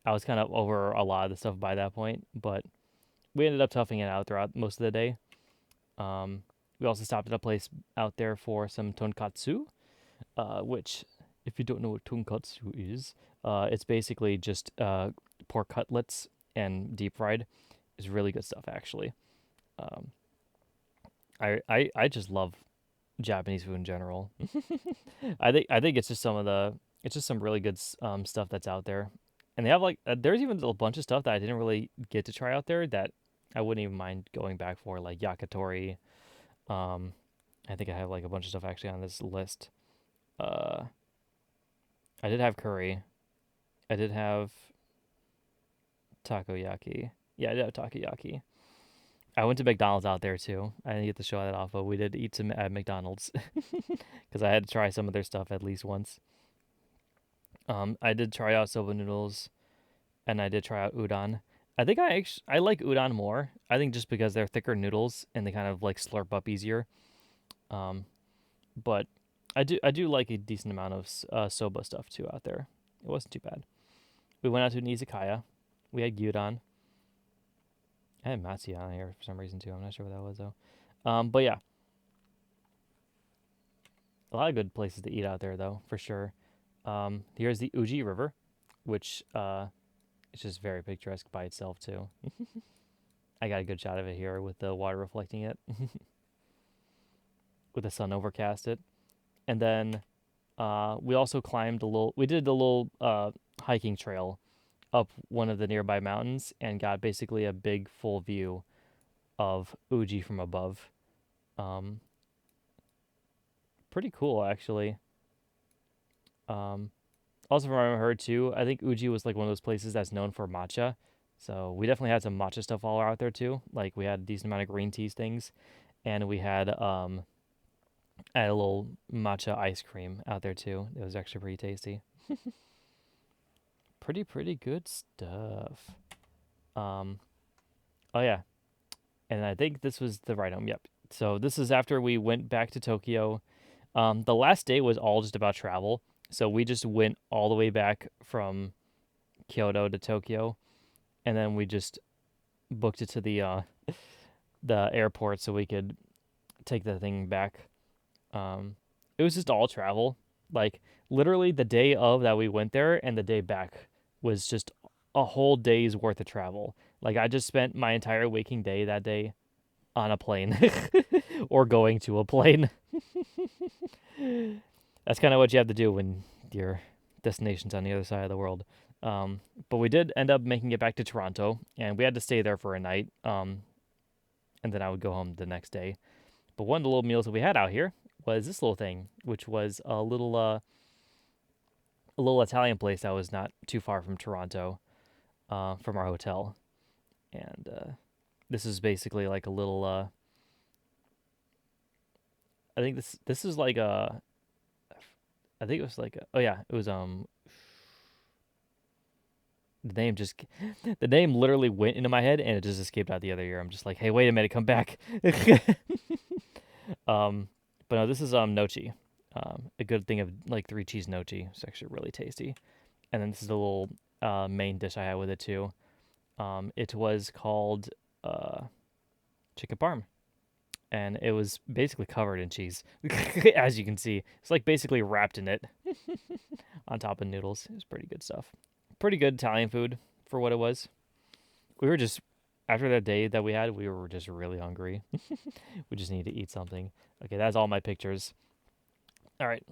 S1: I was kind of over a lot of the stuff by that point, but we ended up toughing it out throughout most of the day. Um, we also stopped at a place out there for some tonkatsu, which, if you don't know what tonkatsu is, it's basically just pork cutlets and deep fried. It's really good stuff, actually. Um, I just love Japanese food in general. I think it's just some really good stuff that's out there, and they have like there's even a bunch of stuff that I didn't really get to try out there that I wouldn't even mind going back for, like yakitori. Um, I think I have like a bunch of stuff actually on this list. Uh, I did have curry. I did have takoyaki. Yeah, I did have takoyaki. I went to McDonald's out there too. I didn't get to show that off, but we did eat some at McDonald's because I had to try some of their stuff at least once. I did try out soba noodles, and I did try out udon. I like udon more. I think just because they're thicker noodles and they kind of like slurp up easier. Um, but I do like a decent amount of soba stuff too out there. It wasn't too bad. We went out to an izakaya. We had gyudon. I had matsuya on here for some reason too. I'm not sure what that was though. But yeah, a lot of good places to eat out there though, for sure. Here's the Uji River, which is just very picturesque by itself too. I got a good shot of it here with the water reflecting it, with the sun overcast it. And then we also climbed a little. We did a little hiking trail up one of the nearby mountains and got basically a big full view of Uji from above. Um, Pretty cool actually. Um, Also from what I heard too, I think Uji was like one of those places that's known for matcha. So we definitely had some matcha stuff all out there too. Like we had a decent amount of green teas things, and we had a little matcha ice cream out there too. It was actually pretty tasty. Pretty good stuff. Um, oh yeah, and I think this was the ride home. Yep. So this is after we went back to Tokyo. The last day was all just about travel. So we just went all the way back from Kyoto to Tokyo, and then we just booked it to the airport so we could take the thing back. Um, it was just all travel. Like literally the day of that we went there and the day back was just a whole day's worth of travel. Like I just spent my entire waking day that day on a plane or going to a plane. That's kind of what you have to do when your destination's on the other side of the world. But we did end up making it back to Toronto, and we had to stay there for a night. And then I would go home the next day. But one of the little meals that we had out here was this little thing, which was a little Italian place that was not too far from Toronto, from our hotel. And this is basically like a little. I think this is like a. I think it was like oh yeah, it was the name just the name literally went into my head and it just escaped out the other ear. I'm just like, hey, wait a minute, come back. um, but no, this is nochi. A good thing of like three cheese nochi. It's actually really tasty. And then this is the little main dish I had with it too. It was called chicken parm, and it was basically covered in cheese, as you can see. It's like basically wrapped in it on top of noodles. It was pretty good stuff. Pretty good Italian food for what it was. We were just after that day that we had, we were just really hungry. We just needed to eat something. Okay, that's all my pictures. All right.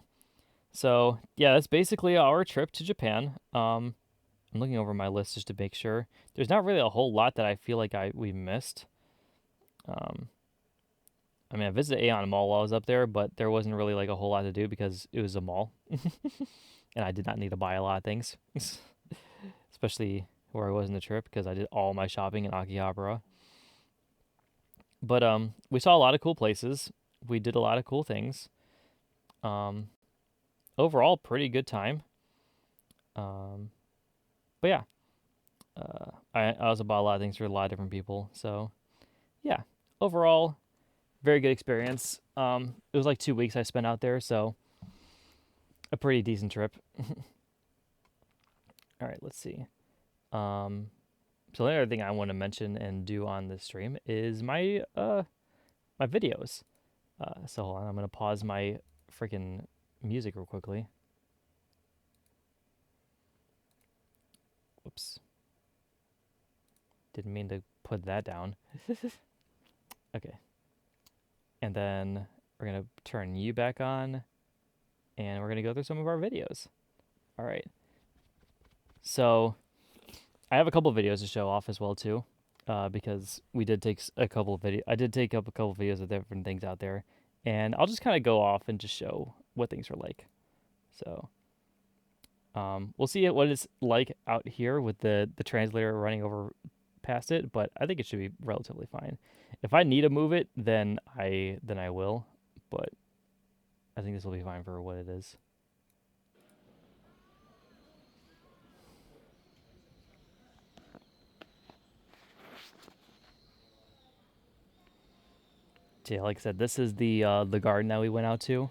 S1: So yeah, that's basically our trip to Japan. I'm looking over my list just to make sure. There's not really a whole lot that I feel like we missed. Um, I mean, I visited Aeon Mall while I was up there, but there wasn't really like a whole lot to do because it was a mall, and I did not need to buy a lot of things, especially where I was in the trip because I did all my shopping in Akihabara. But we saw a lot of cool places. We did a lot of cool things. Um, Overall, pretty good time. Um, but yeah, I also bought a lot of things for a lot of different people. So yeah, overall, very good experience. It was like 2 weeks I spent out there, so a pretty decent trip. All right, let's see. Um, so the other thing I want to mention and do on this stream is my videos. So hold on, I'm gonna pause my freaking music real quickly. Whoops, didn't mean to put that down. Okay, and then we're gonna turn you back on, and we're gonna go through some of our videos. All right. So I have a couple videos to show off as well too, because we did take a couple of video. I did take up a couple of videos of different things out there, and I'll just kind of go off and just show what things are like. So we'll see what it's like out here with the translator running over past it, but I think it should be relatively fine. If I need to move it, then I will, but I think this will be fine for what it is. So yeah, like I said, this is the garden that we went out to.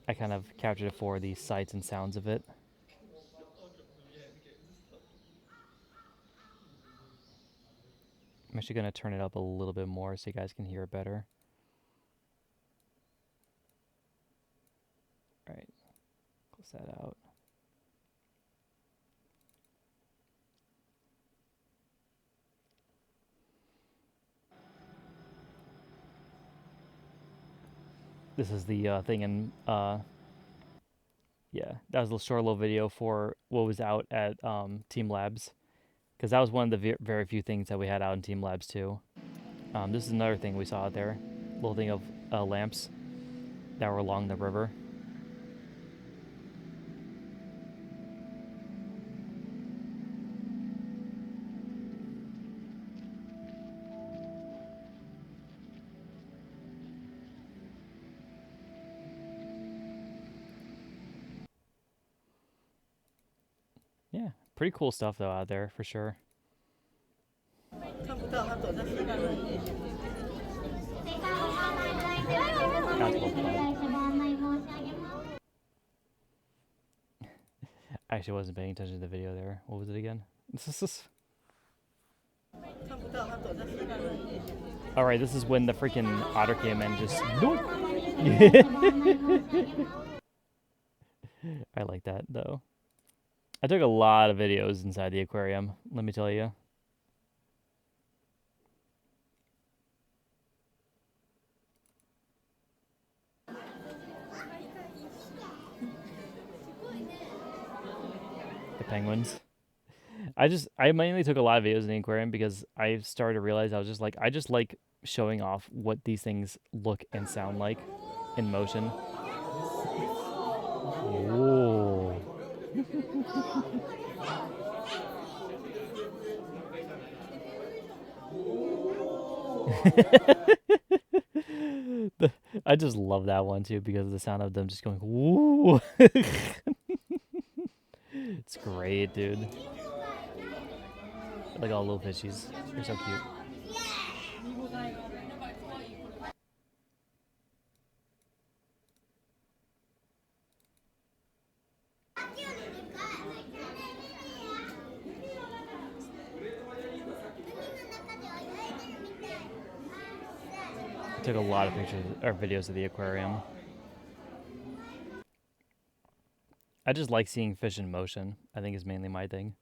S1: I kind of captured it for the sights and sounds of it. I'm actually going to turn it up a little bit more so you guys can hear it better. All right, close that out. This is the thing in, yeah, that was a short little video for what was out at Team Labs, because that was one of the very few things that we had out in Team Labs too. This is another thing we saw out there, little thing of lamps that were along the river. Yeah, pretty cool stuff though out there for sure. I actually wasn't paying attention to the video there. What was it again? All right, this is when the freaking otter came in, just nope. I like that though. I took a lot of videos inside the aquarium, let me tell you. The penguins. I mainly took a lot of videos in the aquarium because I started to realize I just like showing off what these things look and sound like in motion. Whoa. I just love that one too because of the sound of them just going woo. It's great, dude. Like all little fishies. They're so cute. I took a lot of pictures or videos of the aquarium. I just like seeing fish in motion. I think is mainly my thing.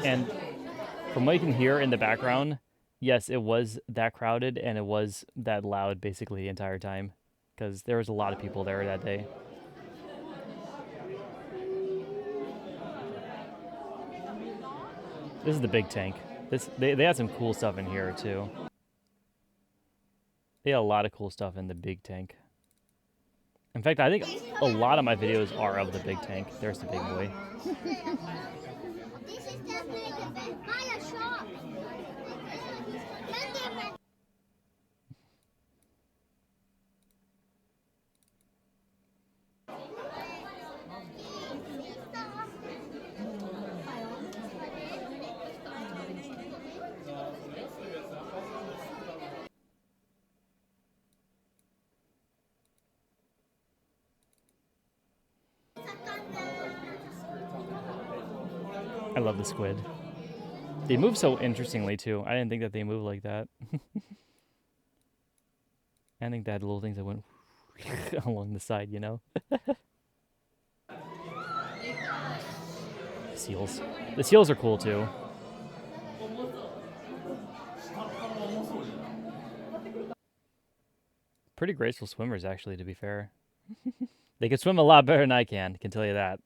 S1: And from what you can hear in the background, yes, it was that crowded and it was that loud basically the entire time because there was a lot of people there that day. This is the big tank. They had some cool stuff in here too. They had a lot of cool stuff in the big tank. In fact, I think a lot of my videos are of the big tank. There's the big boy. I love the squid. They move so interestingly too. I didn't think that they move like that. I think they had little things that went along the side, you know? Seals. The seals are cool too. Pretty graceful swimmers, actually, to be fair. They can swim a lot better than I can tell you that.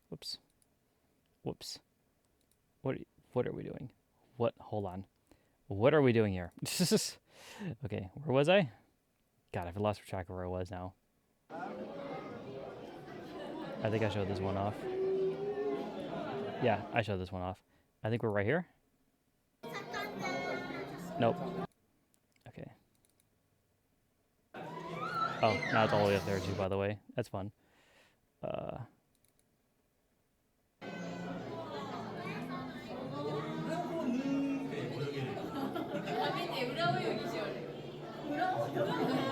S1: Whoops. Whoops. What are we doing? What? Hold on. What are we doing here? Okay, where was I? God, I've lost track of where I was now. I think I showed this one off. Yeah, I showed this one off. I think we're right here. Nope. Okay. Oh, now it's all the way up there too, by the way. That's fun.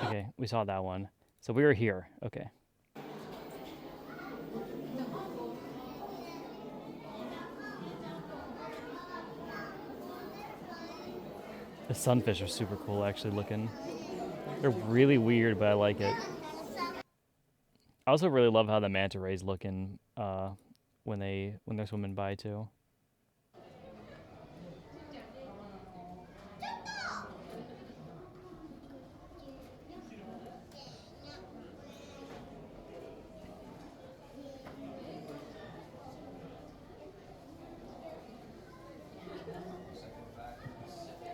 S1: Okay, we saw that one. So we were here. Okay. The sunfish are super cool, actually, looking. They're really weird, but I like it. I also really love how the manta rays looking when they're swimming by too.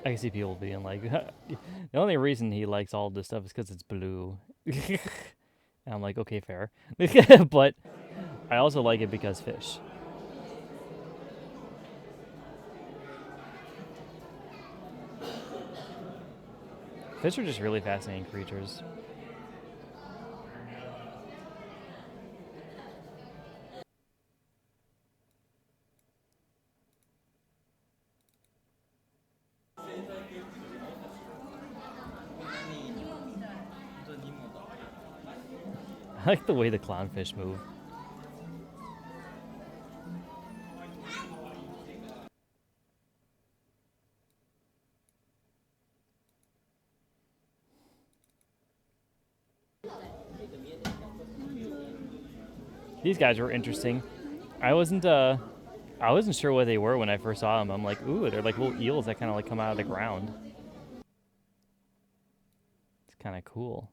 S1: I can see people being like, the only reason he likes all this stuff is because it's blue. And I'm like, okay, fair. But I also like it because fish. Fish are just really fascinating creatures. I like the way the clownfish move. These guys were interesting. I wasn't sure what they were when I first saw them. I'm like, ooh, they're like little eels that kind of like come out of the ground. It's kind of cool.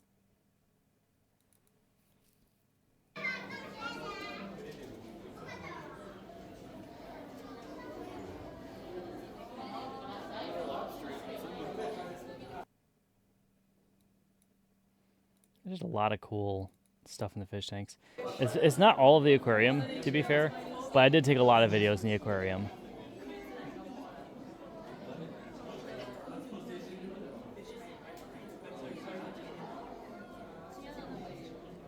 S1: There's a lot of cool stuff in the fish tanks. It's not all of the aquarium, to be fair, but I did take a lot of videos in the aquarium.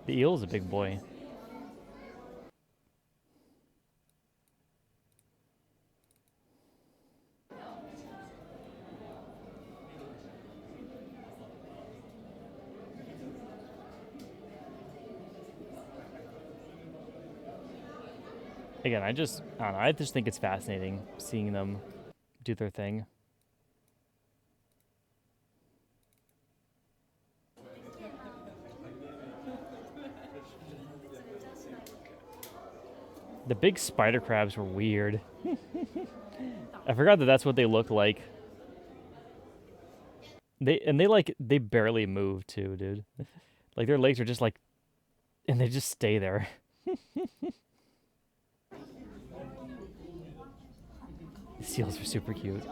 S1: The eel is a big boy. Again, I don't know, I just think it's fascinating seeing them do their thing. The big spider crabs were weird. I forgot that that's what they look like. They barely move too, dude. Like their legs are just like, and they just stay there. The seals are super cute.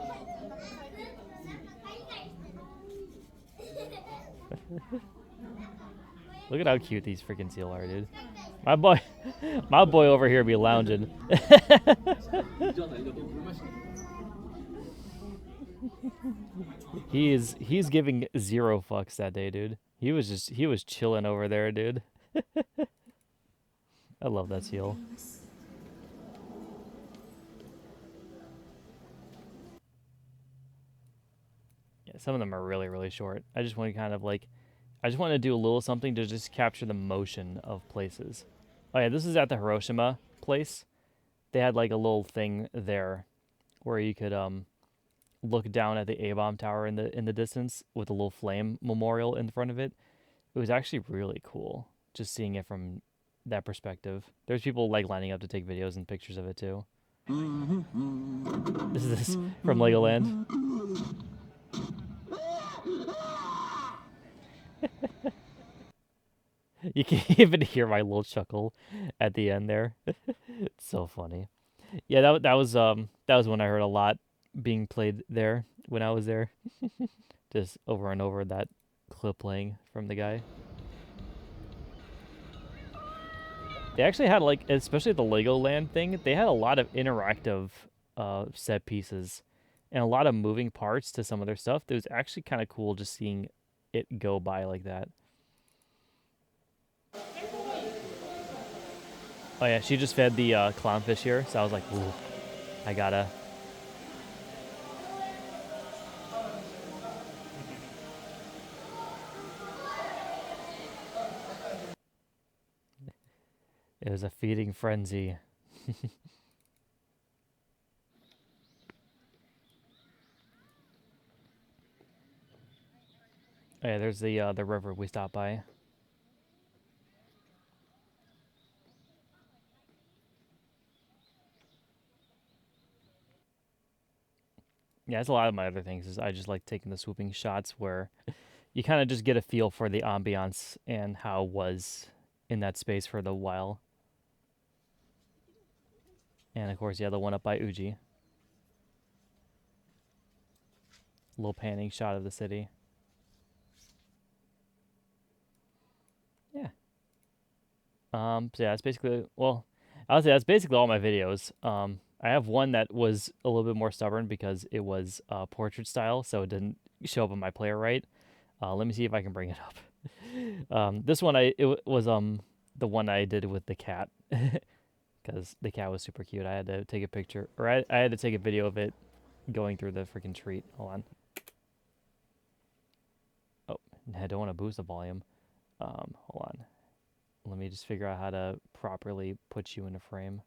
S1: Look at how cute these freaking seal are, dude. My boy, my boy over here be lounging. He's giving zero fucks that day, dude. He was chilling over there, dude. I love that seal. Yeah, some of them are really, really short. I just want to kind of like, I just want to do a little something to just capture the motion of places. Oh yeah, this is at the Hiroshima place. They had like a little thing there where you could look down at the A-bomb tower in the distance with a little flame memorial in front of it. It was actually really cool just seeing it from that perspective. There's people like lining up to take videos and pictures of it too. This is this from Legoland. You can even hear my little chuckle at the end there. It's so funny. Yeah, that was when I heard a lot being played there when I was there. Just over and over that clip playing from the guy. They actually had like, especially the Legoland thing, they had a lot of interactive set pieces and a lot of moving parts to some of their stuff. It was actually kind of cool just seeing it go by like that. Oh yeah, she just fed the clownfish here, so I was like, ooh, I gotta. It was a feeding frenzy. Oh yeah, there's the river we stopped by. Yeah, that's a lot of my other things. Is I just like taking the swooping shots where you kind of just get a feel for the ambiance and how it was in that space for the while. And of course, yeah, the one up by Uji. A little panning shot of the city. Yeah. So yeah, that's basically, well, I would say that's basically all my videos. I have one that was a little bit more stubborn because it was portrait style, so it didn't show up on my player right. Let me see if I can bring it up. This one was the one I did with the cat because the cat was super cute. I had to take a picture, or I had to take a video of it going through the freaking treat. Hold on. Oh, I don't want to boost the volume. Hold on. Let me just figure out how to properly put you in a frame.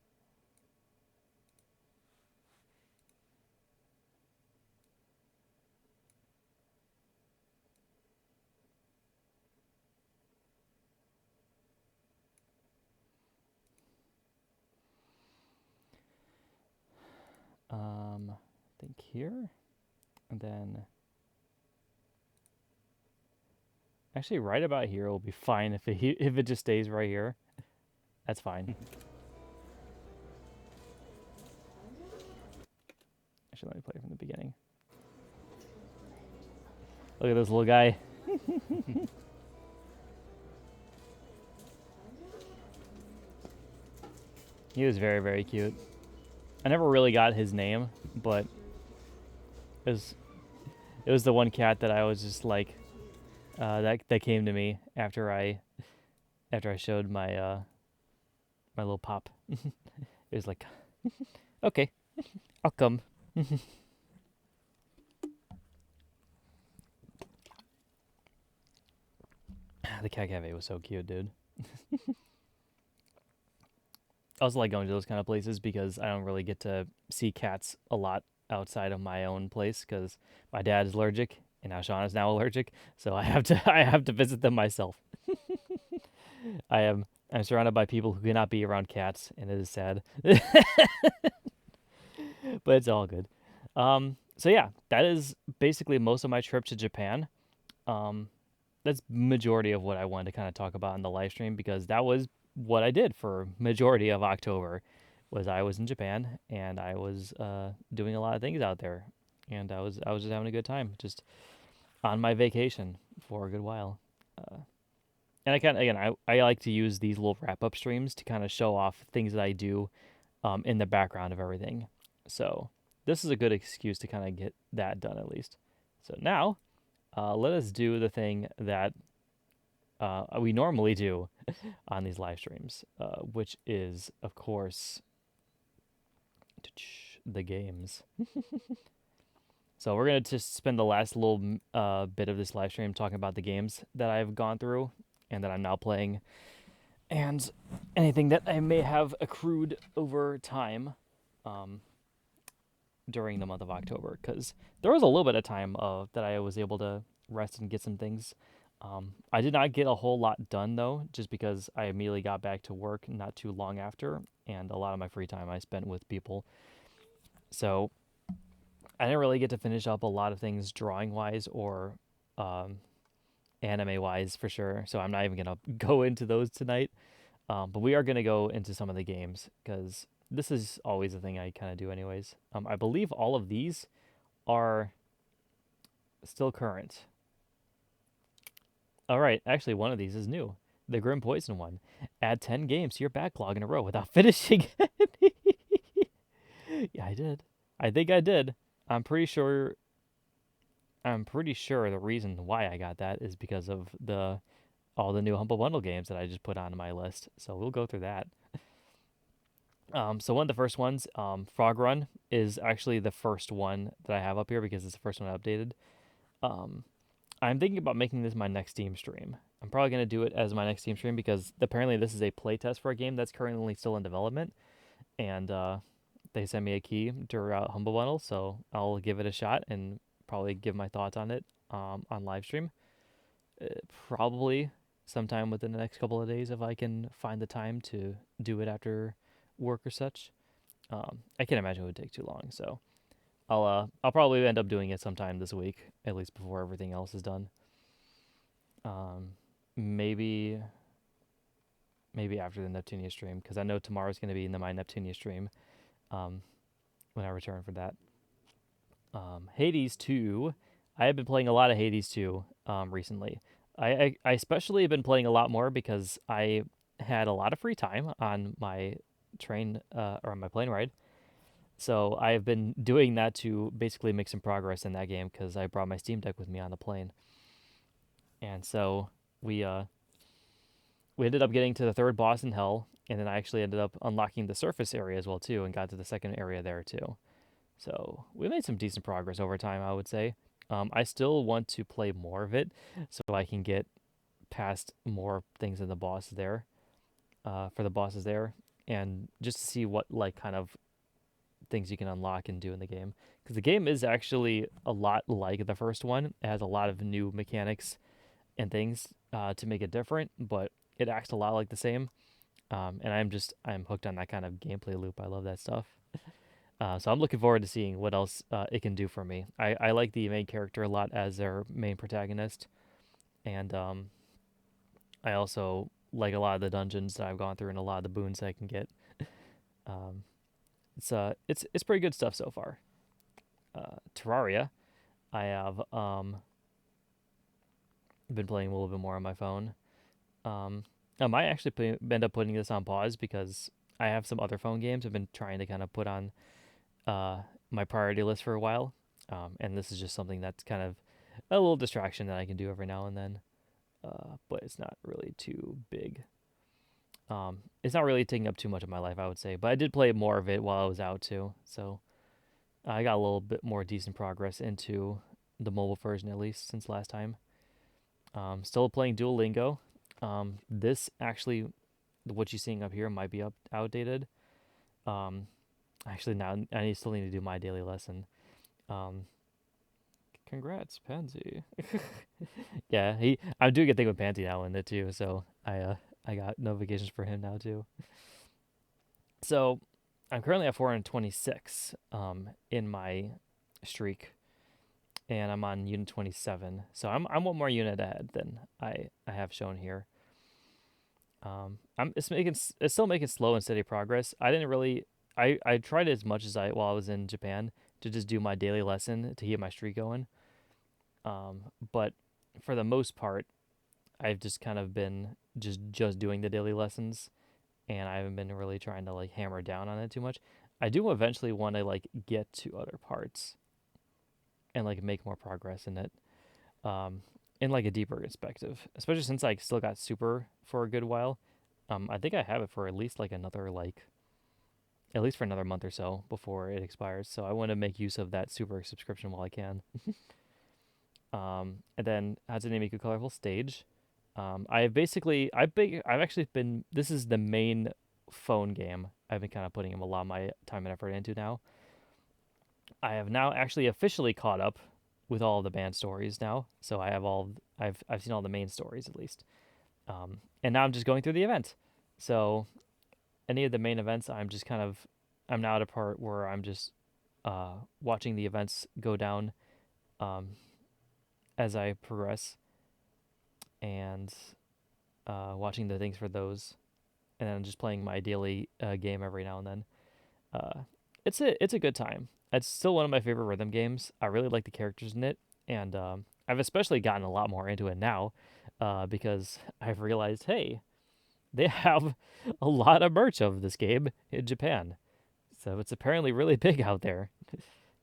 S1: I think here, and then actually right about here will be fine if it just stays right here. That's fine. Actually, let me play from the beginning. Look at this little guy. He was very, very cute. I never really got his name, but it was the one cat that I was just like that came to me after I showed my my little pop. It was like, okay, I'll come. The cat cafe was so cute, dude. I also like going to those kind of places because I don't really get to see cats a lot outside of my own place because my dad is allergic and now Sean is now allergic, so I have to I have to visit them myself. I'm surrounded by people who cannot be around cats, and it is sad, but it's all good. So yeah, that is basically most of my trip to Japan. Um, that's majority of what I wanted to kind of talk about in the live stream because that was what I did for majority of October. was I was in Japan and I was doing a lot of things out there, and I was just having a good time, just on my vacation for a good while. Uh, and I kind of again I like to use these little wrap up streams to kind of show off things that I do in the background of everything. So this is a good excuse to kind of get that done at least. So now let us do the thing that we normally do on these live streams, which is, of course, the games. So we're gonna just spend the last little bit of this live stream talking about the games that I've gone through and that I'm now playing, and anything that I may have accrued over time during the month of October. Because there was a little bit of time that I was able to rest and get some things. I did not get a whole lot done though, just because I immediately got back to work not too long after, and a lot of my free time I spent with people. So I didn't really get to finish up a lot of things drawing wise or um, anime wise for sure. So I'm not even gonna go into those tonight. But we are gonna go into some of the games because this is always a thing I kind of do anyways. I believe all of these are still current. All right, actually one of these is new. The Grim Poison one. Add 10 games to your backlog in a row without finishing it. Yeah, I did. I think I did. I'm pretty sure the reason why I got that is because of the all the new Humble Bundle games that I just put on my list. So we'll go through that. So one of the first ones, Frog Run, is actually the first one that I have up here because it's the first one I updated. Um, I'm thinking about making this my next Steam stream. I'm probably going to do it as my next Steam stream because apparently this is a playtest for a game that's currently still in development, and they sent me a key to Humble Bundle, so I'll give it a shot and probably give my thoughts on it on live stream. Probably sometime within the next couple of days if I can find the time to do it after work or such. I can't imagine it would take too long, so I'll probably end up doing it sometime this week, at least before everything else is done. Maybe after the Neptunia stream because I know tomorrow's going to be in my Neptunia stream. When I return for that. Hades 2. I have been playing a lot of Hades 2 recently. I especially have been playing a lot more because I had a lot of free time on my train or on my plane ride. So I've been doing that to basically make some progress in that game because I brought my Steam Deck with me on the plane. And so we ended up getting to the third boss in Hell, and then I actually ended up unlocking the surface area as well too, and got to the second area there too. So we made some decent progress over time, I would say. I still want to play more of it so I can get past more things in the boss there, for the bosses there, and just to see what like kind of things you can unlock and do in the game. Because the game is actually a lot like the first one. It has a lot of new mechanics and things to make it different, but it acts a lot like the same. And I'm hooked on that kind of gameplay loop. I love that stuff. So I'm looking forward to seeing what else it can do for me. I like the main character a lot as their main protagonist, and I also like a lot of the dungeons that I've gone through and a lot of the boons I can get. Um, it's pretty good stuff so far. Terraria, I have been playing a little bit more on my phone. I might actually end up putting this on pause because I have some other phone games I've been trying to kind of put on my priority list for a while. And this is just something that's kind of a little distraction that I can do every now and then. But it's not really too big. It's not really taking up too much of my life, I would say. But I did play more of it while I was out too. So I got a little bit more decent progress into the mobile version at least since last time. Still playing Duolingo. This actually, what you're seeing up here might be outdated. Actually, now I still need to do my daily lesson. Um, Congrats, Pansy. Yeah, I'm doing a thing with Pansy now in it too, so I got notifications for him now too. So I'm currently at 426 in my streak, and I'm on unit 27. So I'm one more unit ahead than I have shown here. It's still making slow and steady progress. I didn't really I tried as much as I while I was in Japan to just do my daily lesson to keep my streak going. But for the most part, I've just kind of been just doing the daily lessons, and I haven't been really trying to like hammer down on it too much. I do eventually want to like get to other parts and like make more progress in it, um, in like a deeper perspective. Especially since I still got super for a good while. I think I have it for at least like another like at least for another month or so before it expires. So I want to make use of that super subscription while I can. And then Hatsune Miku Colorful Stage. I've actually been, this is the main phone game I've been kind of putting a lot of my time and effort into now. I have now actually officially caught up with all of the band stories now. So I've seen all the main stories at least. And now I'm just going through the event. So any of the main events, I'm now at a part where I'm just watching the events go down um, as I progress, and watching the things for those, and then just playing my daily game every now and then. Uh, it's a good time. It's still one of my favorite rhythm games. I really like the characters in it, and I've especially gotten a lot more into it now because I've realized, hey, they have a lot of merch of this game in Japan. So it's apparently really big out there.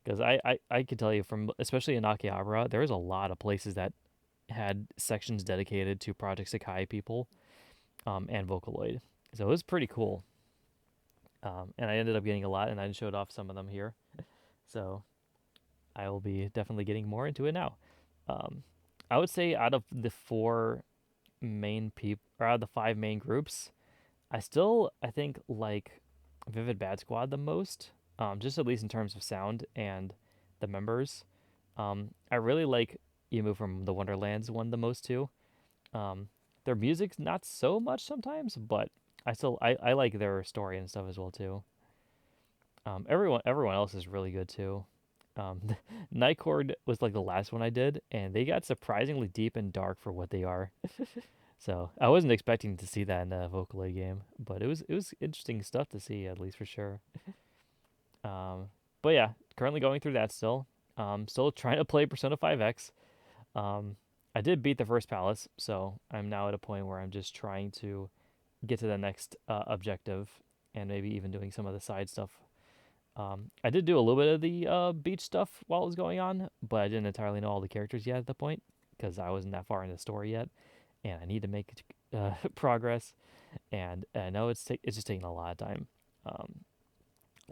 S1: Because I can tell you from, especially in Akihabara, there's a lot of places that had sections dedicated to Project Sakai people, and Vocaloid. So it was pretty cool. And I ended up getting a lot, and I showed off some of them here. So I will be definitely getting more into it now. Um, I would say out of the four main people, or out of the five main groups, I think like Vivid Bad Squad the most, just at least in terms of sound and the members. I really like Emu from the Wonderlands one the most too. Um, their music's not so much sometimes, but I like their story and stuff as well too. Everyone else is really good too. Nightcord was like the last one I did, and they got surprisingly deep and dark for what they are. So I wasn't expecting to see that in a Vocaloid game, but it was interesting stuff to see at least for sure. But yeah, currently going through that still. Still trying to play Persona 5X. Um, I did beat the first palace, so I'm now at a point where I'm just trying to get to the next objective, and maybe even doing some of the side stuff. I did do a little bit of the beach stuff while it was going on, but I didn't entirely know all the characters yet at the point because I wasn't that far in the story yet, and I need to make progress. And I know it's just taking a lot of time. Um,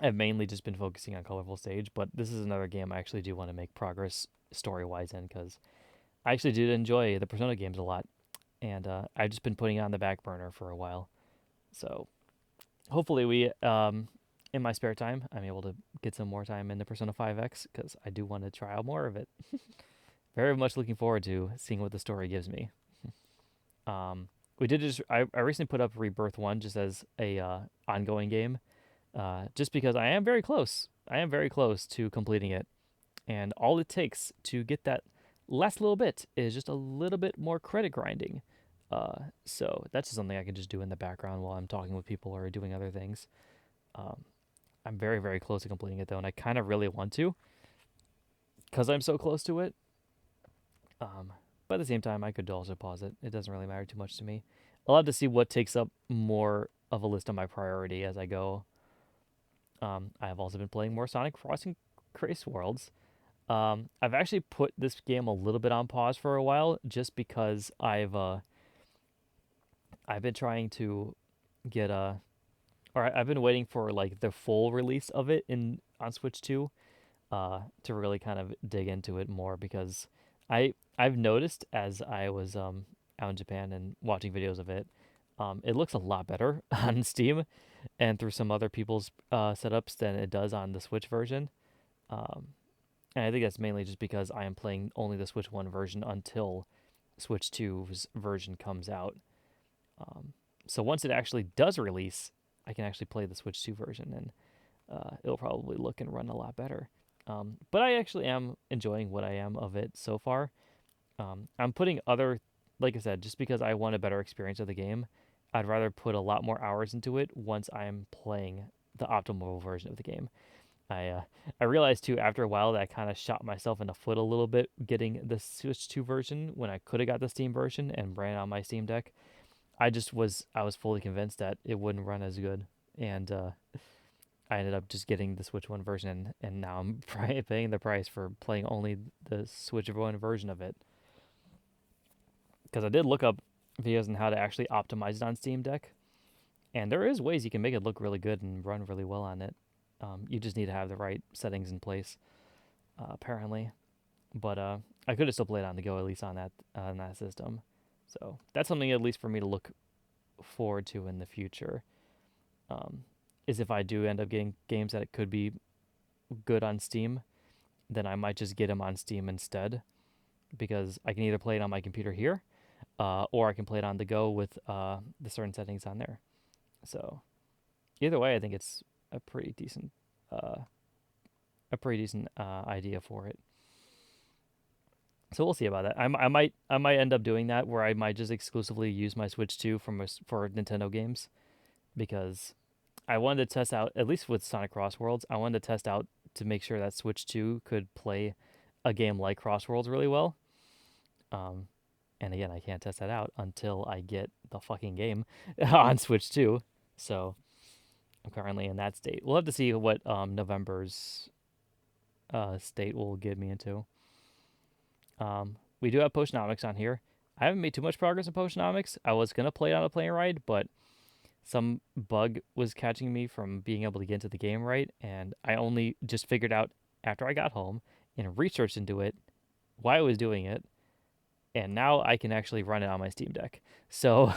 S1: I've mainly just been focusing on Colorful Stage, but this is another game I actually do want to make progress story wise in because I actually did enjoy the Persona games a lot, and I've just been putting it on the back burner for a while. So hopefully in my spare time, I'm able to get some more time into Persona 5X because I do want to try out more of it. Very much looking forward to seeing what the story gives me. We did just I recently put up Rebirth One just as a ongoing game, just because I am very close. I am very close to completing it, and all it takes to get that last little bit is just a little bit more credit grinding. So that's just something I can just do in the background while I'm talking with people or doing other things. Um, I'm very, very close to completing it though, and I kind of really want to because I'm so close to it. Um, but at the same time, I could also pause it. It doesn't really matter too much to me. I'll have to see what takes up more of a list on my priority as I go. I have also been playing more Sonic Crossing Crace Worlds. I've actually put this game a little bit on pause for a while just because I've been trying to get I've been waiting for like the full release of it in on Switch 2 to really kind of dig into it more because I've noticed as I was out in Japan and watching videos of it, it looks a lot better on Steam and through some other people's setups than it does on the Switch version. Um, and I think that's mainly just because I am playing only the Switch 1 version until Switch 2's version comes out. Um, so once it actually does release, I can actually play the Switch 2 version, and it'll probably look and run a lot better. But I actually am enjoying what I am of it so far. I'm putting other, like I said, just because I want a better experience of the game, I'd rather put a lot more hours into it once I'm playing the optimal version of the game. I uh, I realized too after a while that I kind of shot myself in the foot a little bit getting the Switch 2 version when I could have got the Steam version and ran on my Steam Deck. I was fully convinced that it wouldn't run as good, and I ended up just getting the Switch One version, and now I'm paying the price for playing only the Switch One version of it. Because I did look up videos on how to actually optimize it on Steam Deck, and there is ways you can make it look really good and run really well on it. You just need to have the right settings in place, apparently. But I could have still played on the go at least on that system. So that's something at least for me to look forward to in the future. Um, is if I do end up getting games that it could be good on Steam, then I might just get them on Steam instead because I can either play it on my computer here, or I can play it on the go with the certain settings on there. So either way, I think it's a pretty decent, uh, idea for it. So we'll see about that. I might end up doing that where I might just exclusively use my Switch 2 for Nintendo games because I wanted to test out at least with Sonic Cross Worlds. I wanted to test out to make sure that Switch 2 could play a game like Cross Worlds really well. Um, and again, I can't test that out until I get the fucking game on Switch 2. So I'm currently in that state. We'll have to see what November's state will get me into. We do have Postnomics on here. I haven't made too much progress in Postnomics. I was gonna play it on a plane ride, but some bug was catching me from being able to get into the game right, and I only just figured out after I got home and researched into it why I was doing it, and now I can actually run it on my Steam Deck. So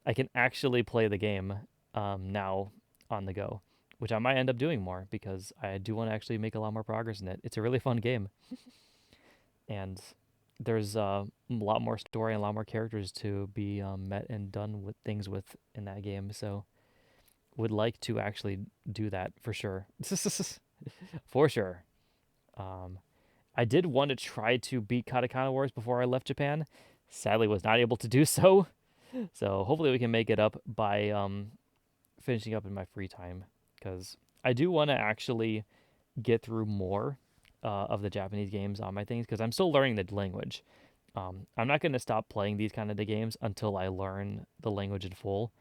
S1: I can actually play the game now on the go, which I might end up doing more because I do want to actually make a lot more progress in it. It's a really fun game, and there's a lot more story and a lot more characters to be met and done with things with in that game. So would like to actually do that for sure. For sure. Um, I did want to try to beat Katakana Wars before I left Japan. Sadly, was not able to do so. So hopefully we can make it up by finishing up in my free time because I do want to actually get through more of the Japanese games on my things because I'm still learning the language. I'm not going to stop playing these kind of the games until I learn the language in full.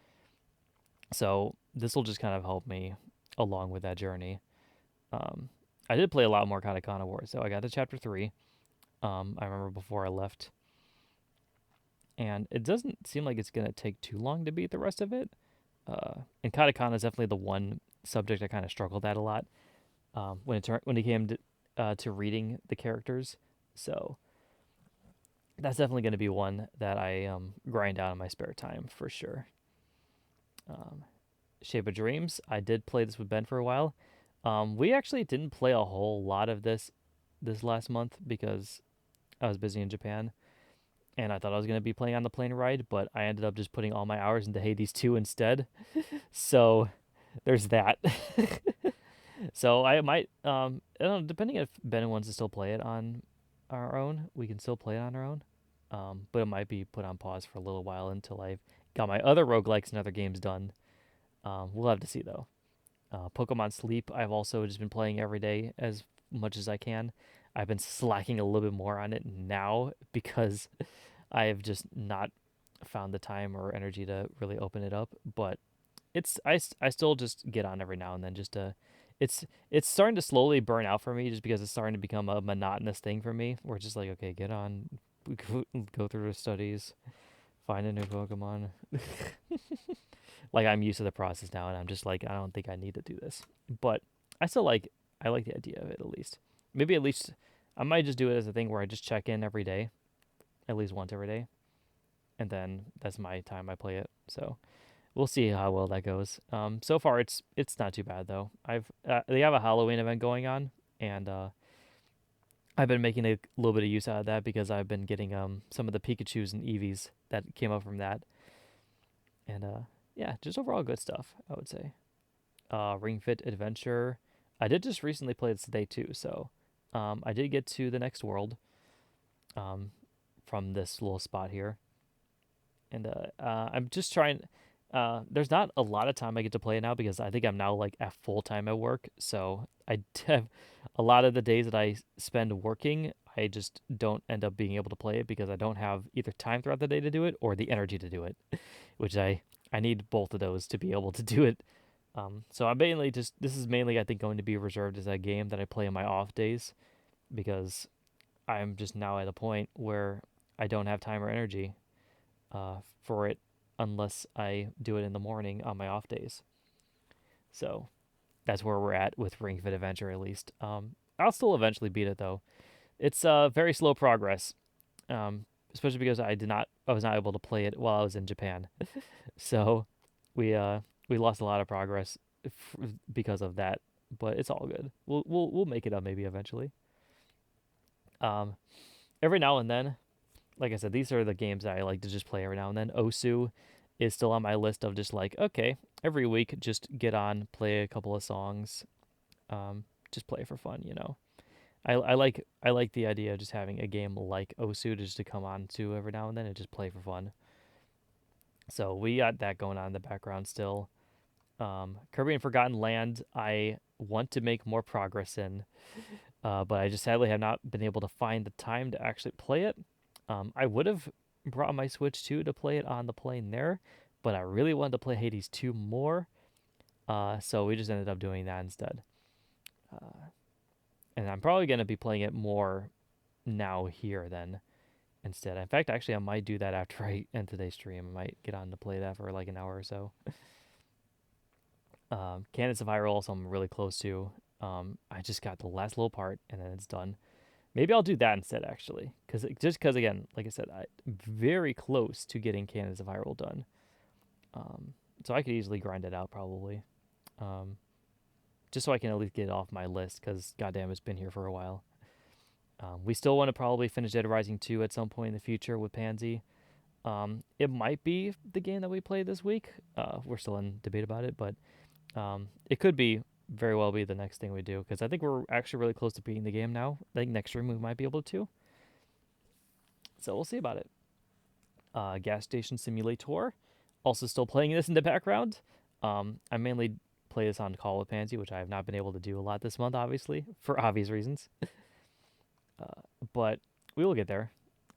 S1: So this will just kind of help me along with that journey. Um, I did play a lot more Katakana Wars, so I got to chapter 3. I remember before I left, and it doesn't seem like it's gonna take too long to beat the rest of it. And Katakana is definitely the one subject I kind of struggled at a lot when it came to reading the characters. So that's definitely going to be one that I grind out in my spare time for sure. Um, Shape of Dreams, I did play this with Ben for a while. We actually didn't play a whole lot of this last month because I was busy in Japan and I thought I was going to be playing on the plane ride, but I ended up just putting all my hours into Hades 2 instead. So there's that. So I might, I don't know, depending if Ben wants to still play it on our own, we can still play it on our own. But it might be put on pause for a little while until I've got my other roguelikes and other games done. We'll have to see though. Pokemon Sleep, I've also just been playing every day as much as I can. I've been slacking a little bit more on it now because I have just not found the time or energy to really open it up. But I still just get on every now and then just to it's starting to slowly burn out for me just because it's starting to become a monotonous thing for me. Where it's just like, okay, get on, go through the studies, find a new Pokemon. Like I'm used to the process now, and I'm just like, I don't think I need to do this. But I still I like the idea of it at least. Maybe at least I might just do it as a thing where I just check in every day, at least once every day, and then that's my time I play it. So we'll see how well that goes. So far it's not too bad though. They have a Halloween event going on, and I've been making a little bit of use out of that because I've been getting some of the Pikachu's and Eevees that came up from that, and yeah, just overall good stuff I would say. Ring Fit Adventure, I did just recently play this today too, so I did get to the next world um, from this little spot here, and I'm just trying. There's not a lot of time I get to play it now because I think I'm now like at full time at work. So I have a lot of the days that I spend working, I just don't end up being able to play it because I don't have either time throughout the day to do it or the energy to do it, which I need both of those to be able to do it. So I'm mainly just this is mainly I think going to be reserved as a game that I play on my off days because I'm just now at a point where I don't have time or energy for it unless I do it in the morning on my off days. So that's where we're at with Ring Fit Adventure at least. I'll still eventually beat it though. It's very slow progress, especially because I was not able to play it while I was in Japan. So we uh, we lost a lot of progress because of that, but it's all good. We'll make it up maybe eventually. Um, every now and then, like I said, these are the games that I like to just play every now and then. Osu is still on my list of just like, okay, every week just get on, play a couple of songs, just play for fun, you know. I like the idea of just having a game like Osu just to come on to every now and then and just play for fun. So we got that going on in the background still. Kirby and Forgotten Land, I want to make more progress in, but I just sadly have not been able to find the time to actually play it. I would have brought my Switch 2 to play it on the plane there, but I really wanted to play Hades 2 more, so we just ended up doing that instead. Uh, and I'm probably going to be playing it more now here then instead. In fact, actually, I might do that after I end today's stream. I might get on to play that for like an hour or so. Candace of Hyrule also I'm really close to. I just got the last little part and then it's done. Maybe I'll do that instead, actually, because again, like I said, I'm very close to getting Candace of Hyrule done. Um, so I could easily grind it out probably, um, just so I can at least get it off my list. Because goddamn, it's been here for a while. We still want to probably finish Dead Rising 2 at some point in the future with Pansy. It might be the game that we play this week. We're still in debate about it, but it could be very well be the next thing we do because I think we're actually really close to beating the game now. I think next stream we might be able to. So we'll see about it. Gas Station Simulator. Also still playing this in the background. I mainly play this on Call with Pansy, which I have not been able to do a lot this month, obviously, for obvious reasons. But we will get there.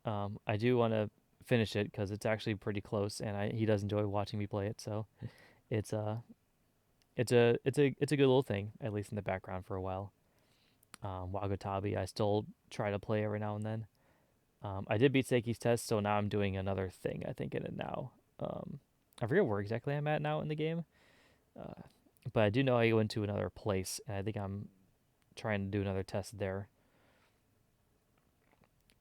S1: I do want to finish it because it's actually pretty close, and he does enjoy watching me play it. So it's it's a good little thing, at least in the background for a while. Wagatabi, I still try to play every now and then. I did beat Seiki's test, so now I'm doing another thing, I think, in it now. I forget where exactly I'm at now in the game, uh, but I do know I went to another place, and I think I'm trying to do another test there.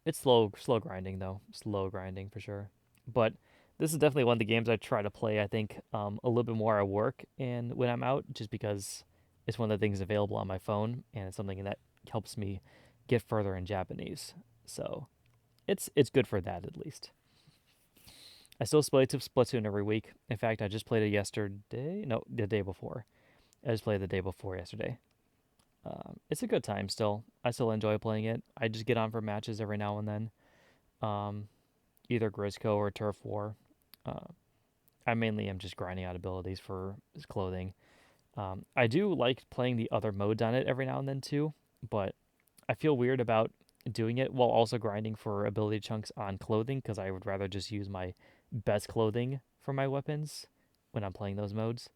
S1: It's slow grinding though, slow grinding for sure. But this is definitely one of the games I try to play. I think a little bit more at work and when I'm out, just because it's one of the things available on my phone, and it's something that helps me get further in Japanese. So it's good for that at least. I still play to Splatoon every week. In fact, I just played it yesterday. No, the day before. I just played the day before yesterday. It's a good time still. I still enjoy playing it. I just get on for matches every now and then, um, either Grisco or Turf War. Uh, I mainly am just grinding out abilities for his clothing. I do like playing the other modes on it every now and then too, but I feel weird about doing it while also grinding for ability chunks on clothing because I would rather just use my best clothing for my weapons when I'm playing those modes.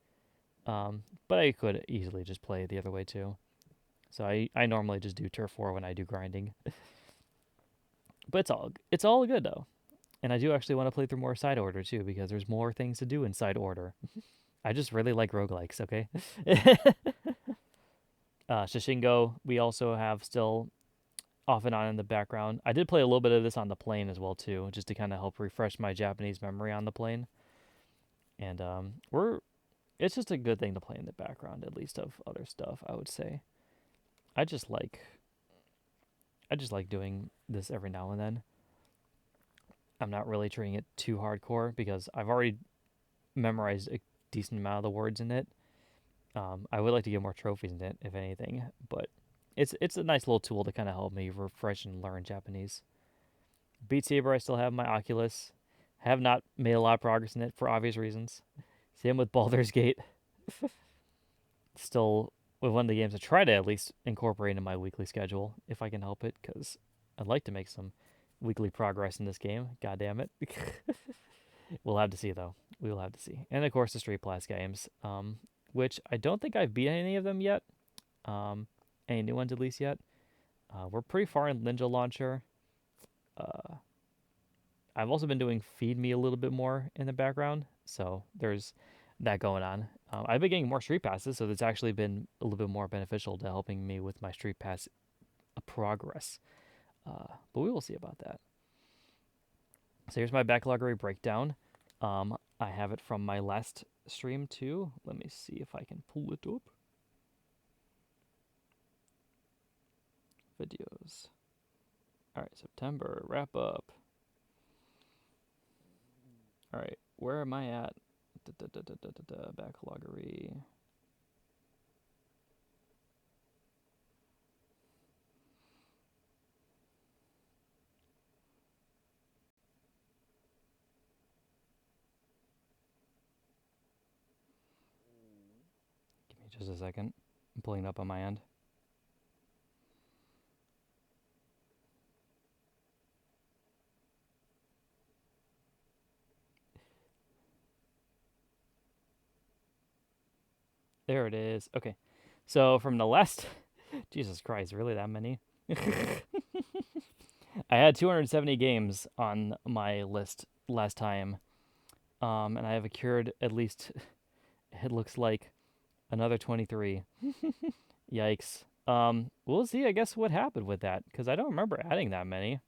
S1: But I could easily just play it the other way too. So I normally just do turf war when I do grinding. But it's all good though. And I do actually want to play through more side order too because there's more things to do in side order. I just really like roguelikes, okay? Shishingo, we also have still off and on in the background. I did play a little bit of this on the plane as well too, just to kind of help refresh my Japanese memory on the plane. And we're it's just a good thing to play in the background, at least of other stuff, I would say. I just like I just like doing this every now and then. I'm not really treating it too hardcore because I've already memorized a decent amount of the words in it. I would like to get more trophies in it, if anything, but it's a nice little tool to kind of help me refresh and learn Japanese. Beat Saber, I still have my Oculus. Have not made a lot of progress in it for obvious reasons, Same with Baldur's Gate. Still with one of the games I try to at least incorporate into my weekly schedule if I can help it, because I'd like to make some weekly progress in this game. God damn it. We'll have to see though. We will have to see. And of course the Street Pass games, which I don't think I've beat any of them yet. Um, any new ones at least yet. We're pretty far in Ninja Launcher. Uh, I've also been doing Feed Me a little bit more in the background, so there's that going on. I've been getting more Street Passes, so it's actually been a little bit more beneficial to helping me with my Street Pass progress. But we will see about that. So here's my Backloggery breakdown. I have it from my last stream too. Let me see if I can pull it up. Videos. All right, September wrap up. All right, where am I at? Backloggery. Give me just a second. I'm pulling it up on my end. There it is. Okay. So from the last, Jesus Christ, really that many? I had 270 games on my list last time, and I have accrued at least, it looks like, another 23. Yikes. We'll see, I guess, what happened with that, because I don't remember adding that many,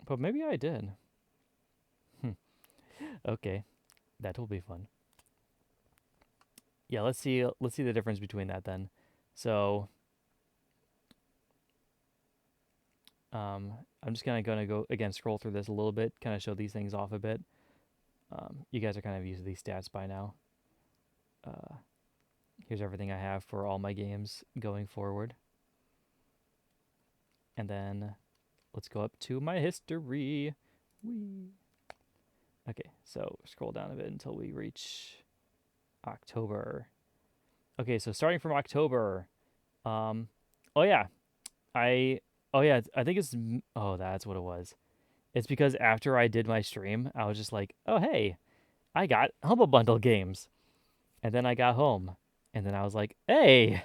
S1: but maybe I did. Okay, that will be fun. Yeah, let's see the difference between that then. So, I'm just gonna go again, scroll through this a little bit, kind of show these things off a bit. You guys are kind of used to these stats by now. Here's everything I have for all my games going forward. And then let's go up to my history. Whee. Okay, so scroll down a bit until we reach October. Okay, so starting from October. Um, oh yeah, I think that's what it was. It's because after I did my stream, I was just like, oh hey, I got Humble Bundle games. And then I got home, and then I was like, hey,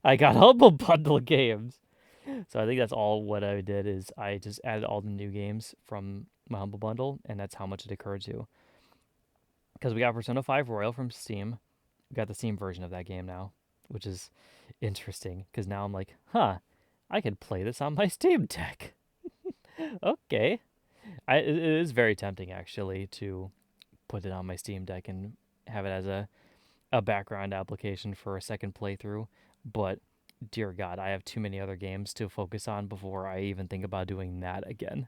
S1: I got Humble Bundle games. So I think that's all what I did is I just added all the new games from my Humble Bundle, and that's how much it occurred to. Because we got Persona 5 Royal from Steam. We got the Steam version of that game now, which is interesting because now I'm like, huh, I could play this on my Steam Deck. Okay. It is very tempting actually to put it on my Steam Deck and have it as a background application for a second playthrough, but dear God, I have too many other games to focus on before I even think about doing that again.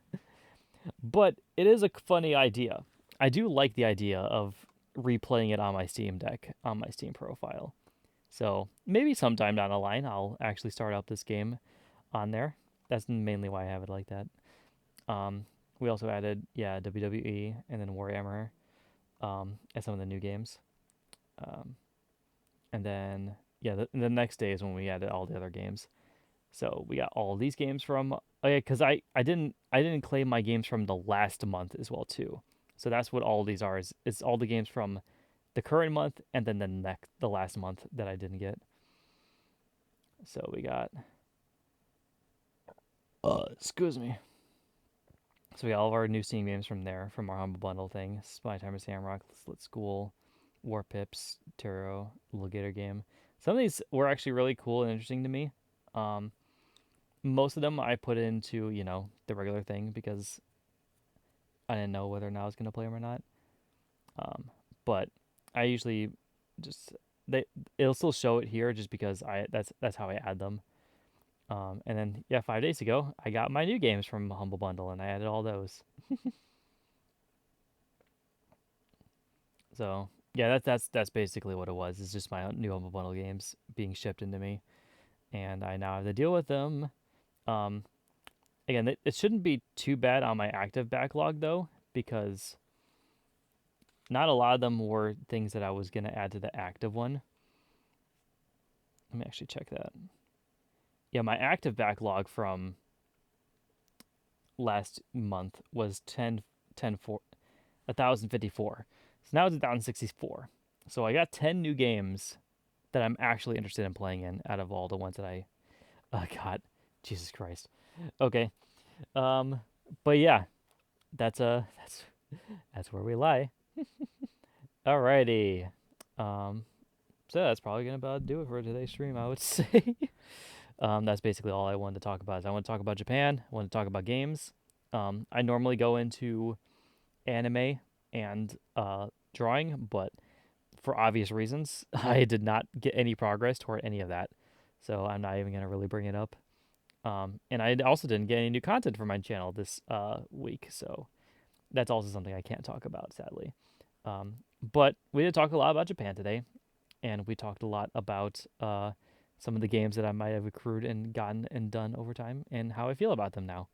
S1: But it is a funny idea. I do like the idea of replaying it on my Steam Deck, on my Steam profile. So maybe sometime down the line, I'll actually start up this game on there. That's mainly why I have it like that. We also added, WWE and then Warhammer as some of the new games. And then, the next day is when we added all the other games. So we got all these games from, oh yeah, because I didn't claim my games from the last month as well too. So that's what all these are. Is it's all the games from the current month and then the last month that I didn't get. So we got, excuse me. So we got all of our new Steam games from there, from our Humble Bundle thing. Spy Time of Samrock, Split School, War Pips, Turo, Little Gator Game. Some of these were actually really cool and interesting to me. Um, Most of them I put into, the regular thing because I didn't know whether or not I was going to play them or not. But I usually just, it'll still show it here just because that's how I add them. And then 5 days ago I got my new games from Humble Bundle and I added all those. So that's basically what it was. It's just my new Humble Bundle games being shipped into me, and I now have to deal with them. Um, Again, it shouldn't be too bad on my active backlog though, because not a lot of them were things that I was gonna add to the active one. Let me actually check that. Yeah, my active backlog from last month was 1054. So now it's 1064. So I got 10 new games that I'm actually interested in playing in out of all the ones that I got. Jesus Christ. Okay. Um, but yeah, that's where we lie. Alrighty. Um, so that's probably gonna about do it for today's stream, I would say. That's basically all I wanted to talk about. Is I want to talk about Japan. I want to talk about games. I normally go into anime and drawing, but for obvious reasons, I did not get any progress toward any of that. So I'm not even gonna really bring it up. And I also didn't get any new content for my channel this week, so that's also something I can't talk about, sadly. But we did talk a lot about Japan today, and we talked a lot about some of the games that I might have accrued and gotten and done over time, and how I feel about them now.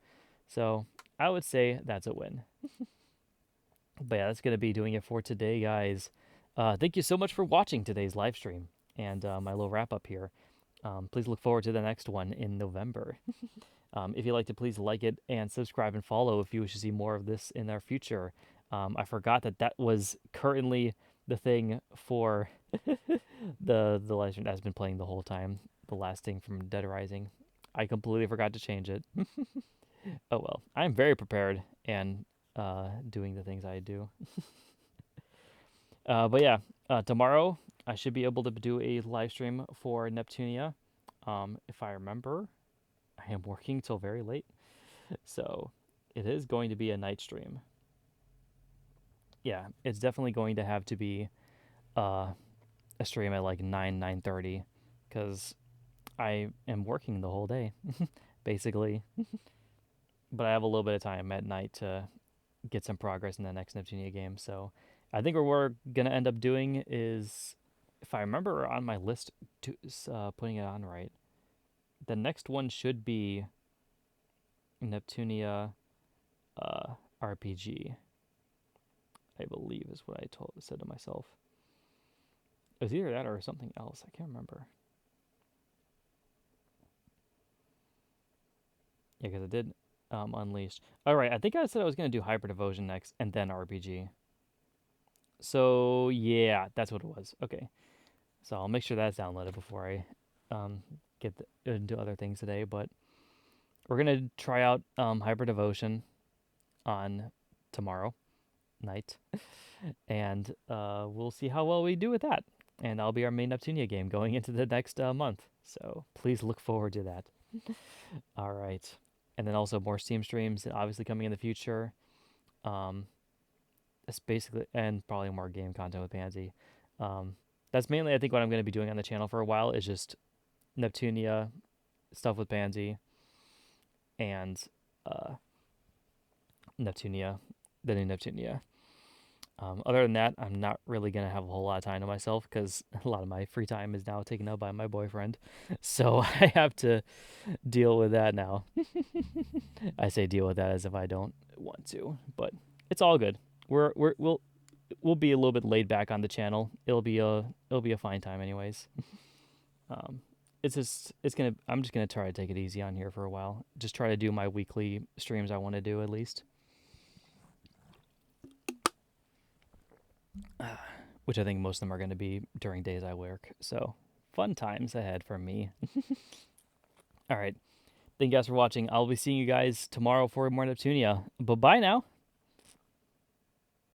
S1: So I would say that's a win. But yeah, that's gonna be doing it for today, guys. Thank you so much for watching today's live stream and my little wrap up here. Please look forward to the next one in November. If you'd like to, please like it and subscribe and follow if you wish to see more of this in our future. I forgot that that was currently the thing for the live stream that has been playing the whole time. The last thing from Dead Rising. I completely forgot to change it. Oh well, I'm very prepared and doing the things I do. But yeah, tomorrow I should be able to do a live stream for Neptunia. If I remember, I am working till very late, so it is going to be a night stream. Yeah, it's definitely going to have to be uh, a stream at like 9:30, because I am working the whole day, basically. But I have a little bit of time at night to get some progress in the next Neptunia game. So I think what we're gonna end up doing is, if I remember on my list, to putting it on right, the next one should be Neptunia RPG. I believe is what I said to myself. It was either that or something else. I can't remember. Yeah, because I did Unleashed. All right, I think I said I was gonna do Hyper Devotion next and then RPG. So yeah, that's what it was. Okay, so I'll make sure that's downloaded before I get into other things today. But we're gonna try out Hyper Devotion on tomorrow night, and we'll see how well we do with that. And that'll be our main Neptunia game going into the next month. So please look forward to that. All right, and then also more Steam streams, obviously coming in the future. That's basically, and probably more game content with Pansy. That's mainly, I think, what I'm going to be doing on the channel for a while is just Neptunia stuff with Pansy and Neptunia, the new Neptunia. Other than that, I'm not really going to have a whole lot of time to myself because a lot of my free time is now taken up by my boyfriend. So I have to deal with that now. I say deal with that as if I don't want to, but it's all good. We'll be a little bit laid back on the channel. It'll be a fine time anyways. It's just I'm just gonna try to take it easy on here for a while. Just try to do my weekly streams I want to do at least. Which I think most of them are going to be during days I work. So fun times ahead for me. All right. Thank you guys for watching. I'll be seeing you guys tomorrow for more Neptunia. Bye-bye now.